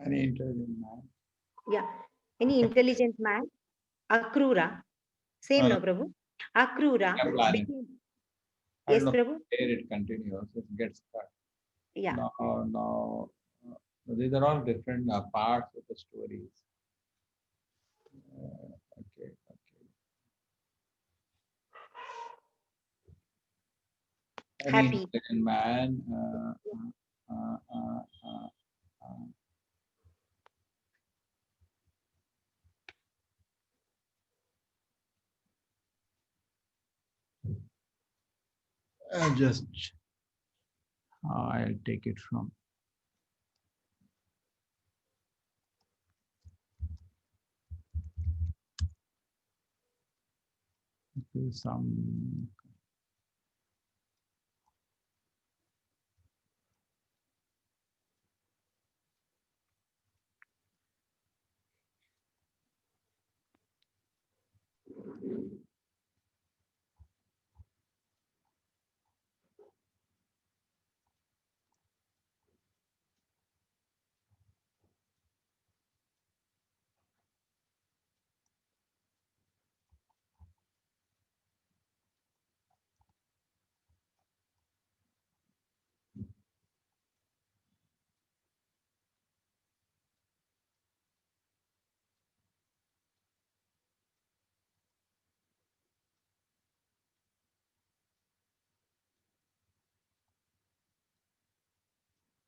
Any intelligent man. Yeah. Any intelligent man, Akrura. Same, no, Prabhu. Akrura. I'm planning. I Yes, don't know Prabhu. where it continues. It gets cut. Yeah. No. These are all different parts of the stories. Okay. Any Happy. intelligent man. Just I'll take it from. Some.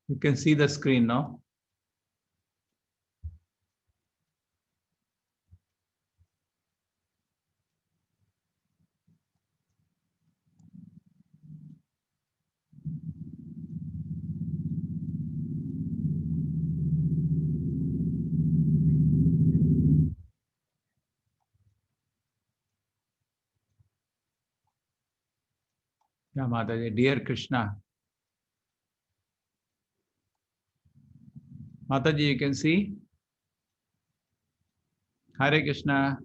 You can see the screen now. Yeah, Mataji, dear Krishna. Mataji, you can see. Hare Krishna.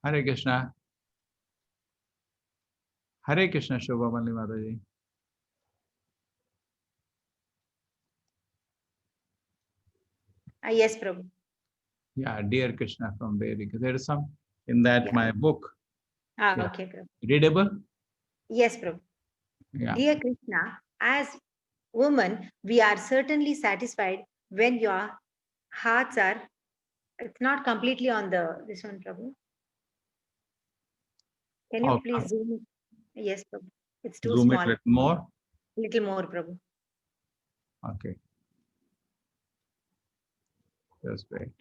Hare Krishna. Hare Krishna, Shobha Mali Mataji. Yes, Prabhu. Yeah, dear Krishna from there, because there is some in that Yeah. my book. Yeah. Okay, Prabhu. Readable? Yes, Prabhu. Yeah. Dear Krishna, as women, we are certainly satisfied when your hearts are, it's not completely on this one, Prabhu. Can you Okay. please zoom? Yes, Prabhu. It's too Zoom it small. a little more. Little more, Prabhu. Okay. Just wait.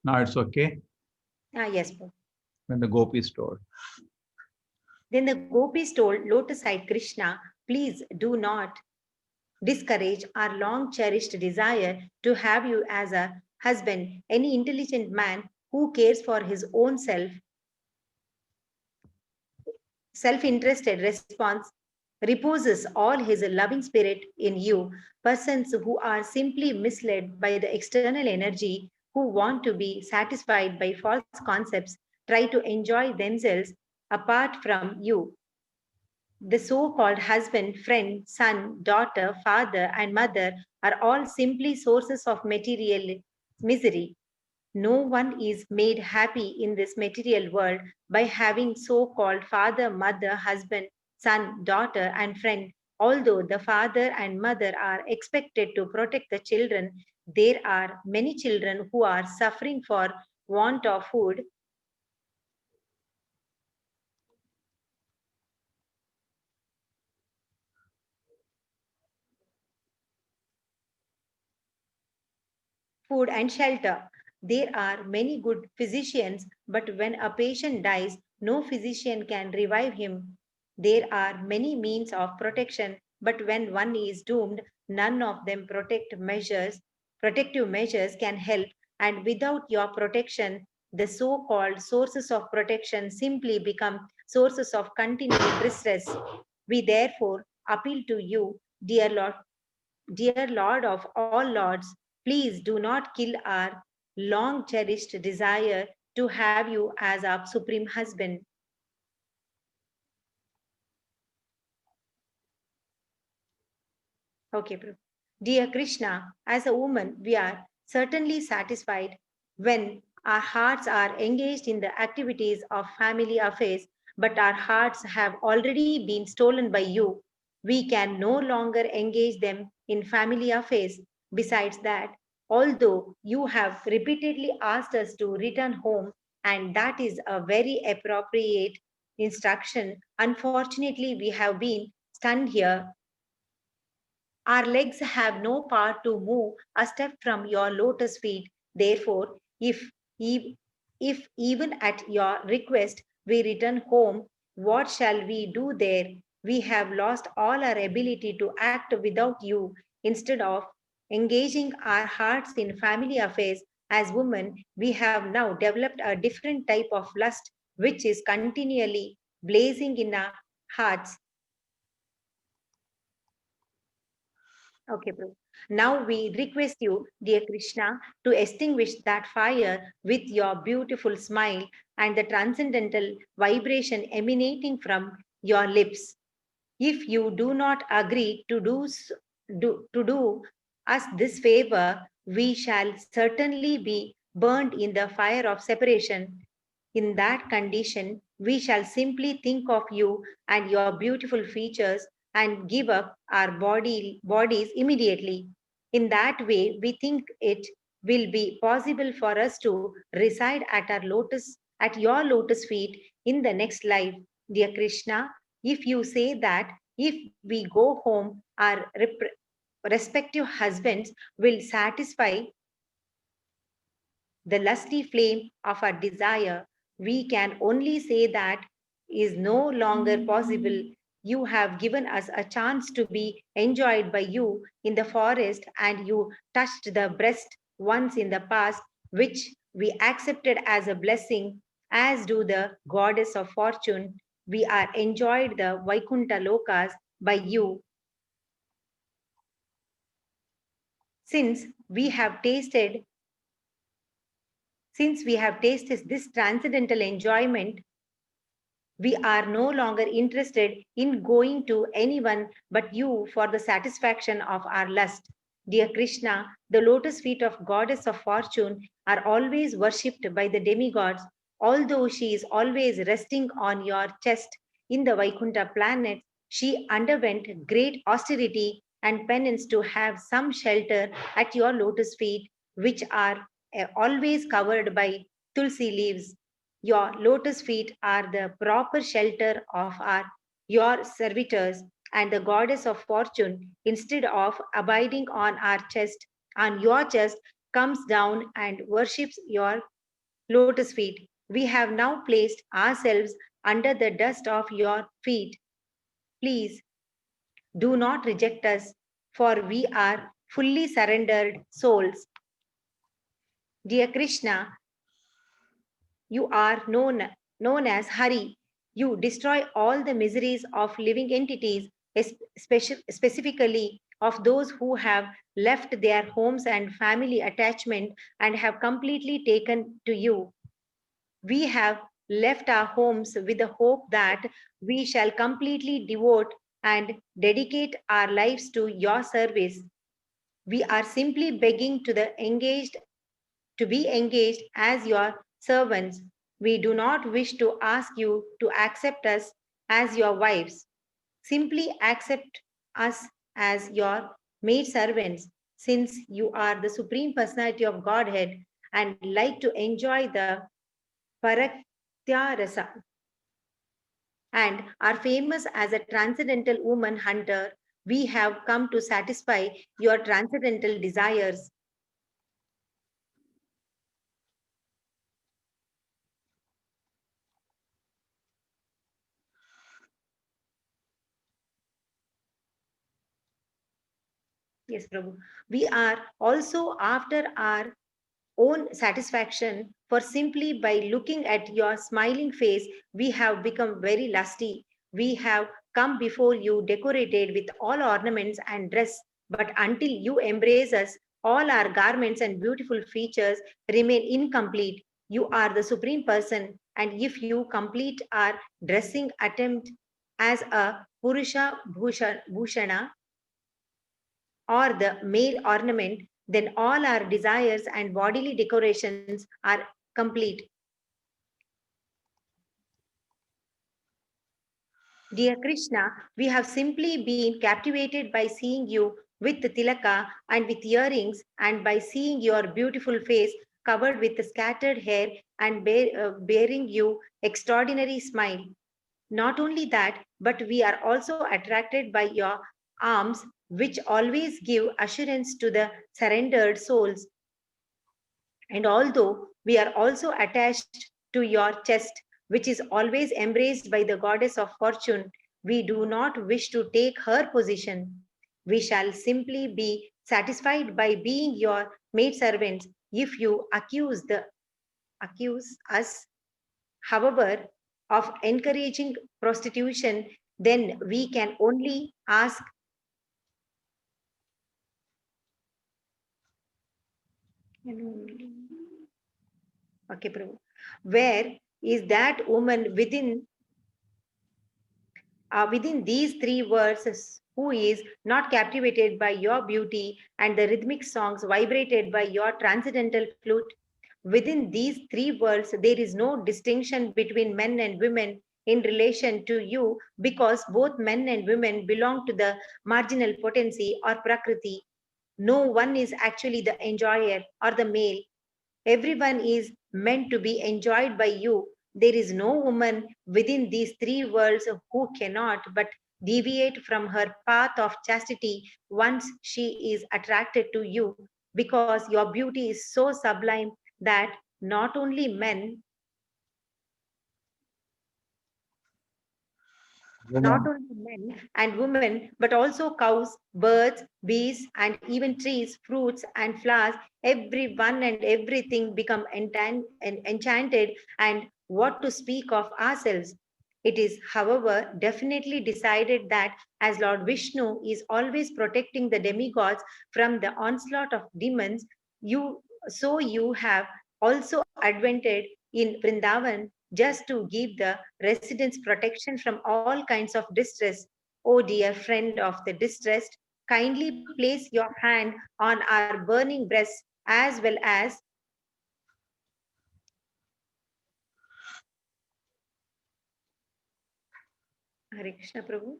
Now it's okay Yes, Prabhu. when the gopis told. Then the gopis told lotus-eyed Krishna, please do not discourage our long-cherished desire to have you as a husband. Any intelligent man who cares for his own self-interested response reposes all his loving spirit in you. Persons who are simply misled by the external energy, who want to be satisfied by false concepts, try to enjoy themselves apart from you. The so-called husband, friend, son, daughter, father, and mother are all simply sources of material misery. No one is made happy in this material world by having so-called father, mother, husband, son, daughter, and friend. Although the father and mother are expected to protect the children, there are many children who are suffering for want of food, and shelter. There are many good physicians, but when a patient dies, no physician can revive him. There are many means of protection, but when one is doomed, none of them protective measures can help, and without your protection, the so-called sources of protection simply become sources of continued distress. We therefore appeal to you, dear Lord of all lords, please do not kill our long cherished desire to have you as our supreme husband. Okay, Prabhu. Dear Krishna, as a woman, we are certainly satisfied when our hearts are engaged in the activities of family affairs, but our hearts have already been stolen by you. We can no longer engage them in family affairs. Besides that, although you have repeatedly asked us to return home, and that is a very appropriate instruction. Unfortunately, we have been stunned here. Our legs have no power to move a step from your lotus feet. Therefore, if even at your request we return home, what shall we do there? We have lost all our ability to act without you. Instead of engaging our hearts in family affairs as women, we have now developed a different type of lust which is continually blazing in our hearts. Okay, Prabhu. Now we request you, dear Krishna, to extinguish that fire with your beautiful smile and the transcendental vibration emanating from your lips. If you do not agree to do us this favor, we shall certainly be burned in the fire of separation. In that condition, we shall simply think of you and your beautiful features and give up our bodies immediately. In that way, we think it will be possible for us to reside at your lotus feet in the next life. Dear Krishna, if you say that if we go home, our respective husbands will satisfy the lusty flame of our desire, we can only say that is no longer possible. You have given us a chance to be enjoyed by you in the forest, and you touched the breast once in the past, which we accepted as a blessing, as do the goddess of fortune. We are enjoyed the Vaikuntha Lokas by you. Since we have tasted this transcendental enjoyment, we are no longer interested in going to anyone but you for the satisfaction of our lust. Dear Krishna, the lotus feet of Goddess of Fortune are always worshipped by the demigods, although she is always resting on your chest in the Vaikuntha planet. She underwent great austerity and penance to have some shelter at your lotus feet, which are always covered by tulsi leaves. Your lotus feet are the proper shelter of your servitors, and the goddess of fortune, instead of abiding on your chest, comes down and worships your lotus feet. We have now placed ourselves under the dust of your feet. Please do not reject us, for we are fully surrendered souls. Dear Krishna, you are known as Hari. You destroy all the miseries of living entities, specifically of those who have left their homes and family attachment and have completely taken to you. We have left our homes with the hope that we shall completely devote and dedicate our lives to your service. We are simply begging to be engaged as your servants. We do not wish to ask you to accept us as your wives. Simply accept us as your maid servants, since you are the Supreme Personality of Godhead and like to enjoy the Parakya Rasa and are famous as a transcendental woman hunter. We have come to satisfy your transcendental desires. Yes, Prabhu. We are also after our own satisfaction, for simply by looking at your smiling face, we have become very lusty. We have come before you decorated with all ornaments and dress, but until you embrace us, all our garments and beautiful features remain incomplete. You are the Supreme Person, and if you complete our dressing attempt as a Purusha Bhushana, or the male ornament, then all our desires and bodily decorations are complete. Dear Krishna, we have simply been captivated by seeing you with the tilaka and with earrings, and by seeing your beautiful face covered with scattered hair and bearing you extraordinary smile. Not only that, but we are also attracted by your arms, which always give assurance to the surrendered souls. And although we are also attached to your chest, which is always embraced by the goddess of fortune, we do not wish to take her position. We shall simply be satisfied by being your maidservants if you accuse us, however, of encouraging prostitution, then we can only ask okay, Prabhu. Where is that woman within these three verses who is not captivated by your beauty and the rhythmic songs vibrated by your transcendental flute? Within these three worlds, there is no distinction between men and women in relation to you, because both men and women belong to the marginal potency or prakriti. No one is actually the enjoyer or the male. Everyone is meant to be enjoyed by you. There is no woman within these three worlds who cannot but deviate from her path of chastity once she is attracted to you, because your beauty is so sublime that not only men, and women, but also cows, birds, beasts, and even trees, fruits, and flowers, everyone and everything become enchanted, and what to speak of ourselves. It is, however, definitely decided that as Lord Vishnu is always protecting the demigods from the onslaught of demons, you have also advented in Vrindavan just to give the residents protection from all kinds of distress. Oh dear friend of the distressed, kindly place your hand on our burning breasts as well as Hare Krishna Prabhu.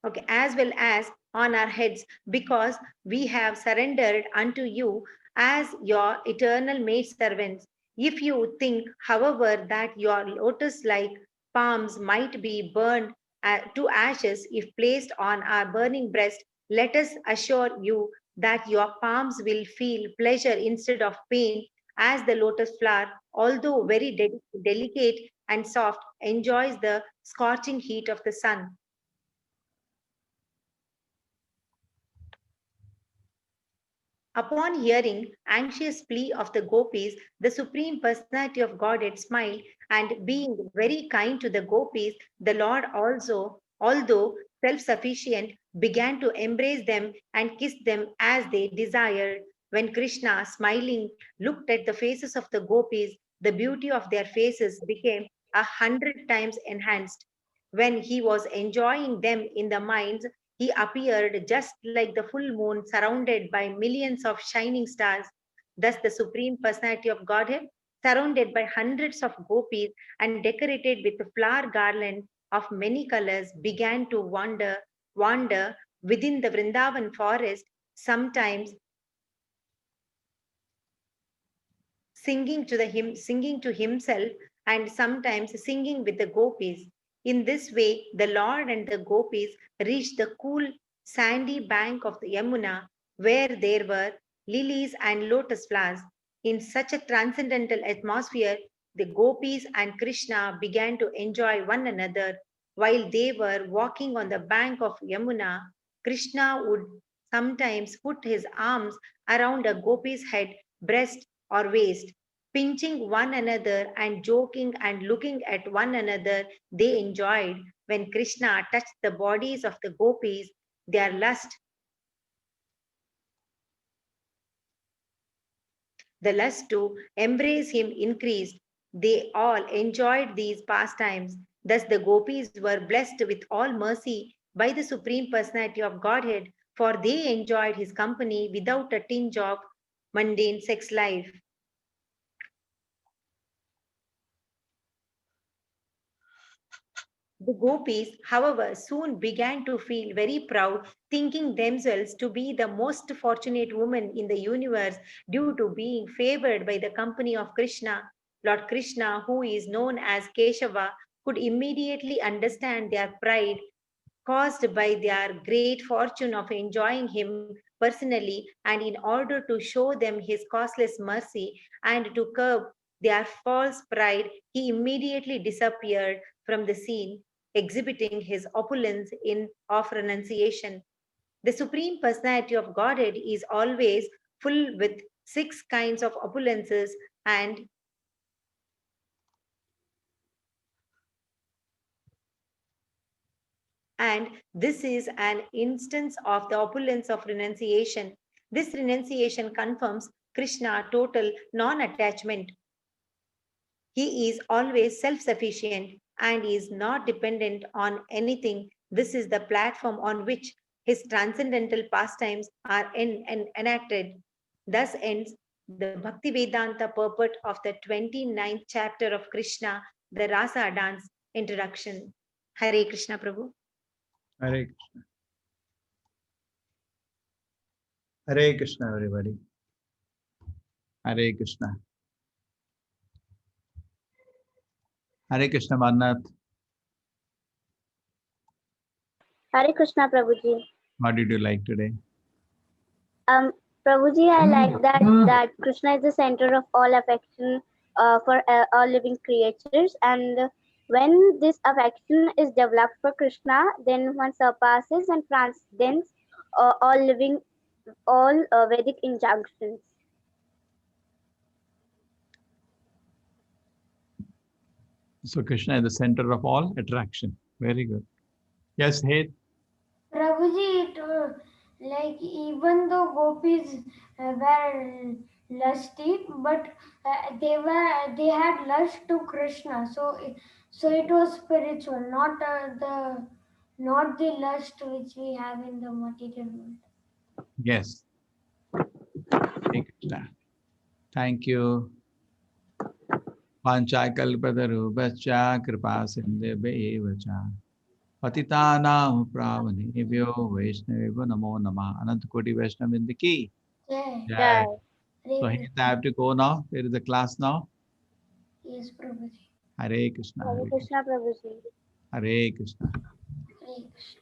Okay, as well as on our heads, because we have surrendered unto you as your eternal maidservants. If you think, however, that your lotus-like palms might be burned to ashes if placed on our burning breast, let us assure you that your palms will feel pleasure instead of pain, as the lotus flower, although very delicate and soft, enjoys the scorching heat of the sun. Upon hearing anxious plea of the gopis, the Supreme Personality of Godhead smiled, and being very kind to the gopis, the Lord also, although self-sufficient, began to embrace them and kiss them as they desired. When Krishna, smiling, looked at the faces of the gopis, the beauty of their faces became 100 times enhanced. When he was enjoying them in the minds, he appeared just like the full moon surrounded by millions of shining stars. Thus, the Supreme Personality of Godhead, surrounded by hundreds of gopis and decorated with a flower garland of many colors, began to wander within the Vrindavan forest, sometimes singing to himself and sometimes singing with the gopis. In this way, the Lord and the gopis reached the cool, sandy bank of the Yamuna, where there were lilies and lotus flowers. In such a transcendental atmosphere, the gopis and Krishna began to enjoy one another. While they were walking on the bank of Yamuna, Krishna would sometimes put his arms around a gopi's head, breast, or waist, pinching one another and joking and looking at one another. They enjoyed. When Krishna touched the bodies of the gopis, their the lust to embrace him increased. They all enjoyed these pastimes. Thus the gopis were blessed with all mercy by the Supreme Personality of Godhead, for they enjoyed his company without a tinge of mundane sex life. The gopis, however, soon began to feel very proud, thinking themselves to be the most fortunate women in the universe due to being favored by the company of Krishna. Lord Krishna, who is known as Keshava, could immediately understand their pride caused by their great fortune of enjoying him personally, and in order to show them his causeless mercy and to curb their false pride, he immediately disappeared from the scene, exhibiting his opulence of renunciation. The Supreme Personality of Godhead is always full with 6 kinds of opulences, and this is an instance of the opulence of renunciation. This renunciation confirms Krishna total non-attachment. He is always self-sufficient and is not dependent on anything. This is the platform on which his transcendental pastimes are enacted. Thus ends the Bhakti Vedanta purport of the 29th chapter of Krishna, the Rasa dance introduction. Hare Krishna, Prabhu. Hare Krishna. Hare Krishna, everybody. Hare Krishna. Hare Krishna, Mannath. Hare Krishna, Prabhuji. What did you like today? Prabhuji, I like that Krishna is the center of all affection for all living creatures, and when this affection is developed for Krishna, then one surpasses and transcends all Vedic injunctions. So Krishna is the center of all attraction. Very good. Yes, Hed. Prabhuji, like even though gopis were lusty, but they had lust to Krishna, so it was spiritual, not the lust which we have in the material world. Yes. Hare Krishna. Thank you. Panchakalpatarubhascha kripa sindhubheva Patitanam pravanebhyo Vaishnavebhyo namo namah. Anantakoti Vaishnavinda ki. Jai. Jai. So I have to go now. There is a class now. Yes, Prabhuji. Hare Krishna. Hare Krishna, Prabhuji. Hare Krishna. Hare Krishna.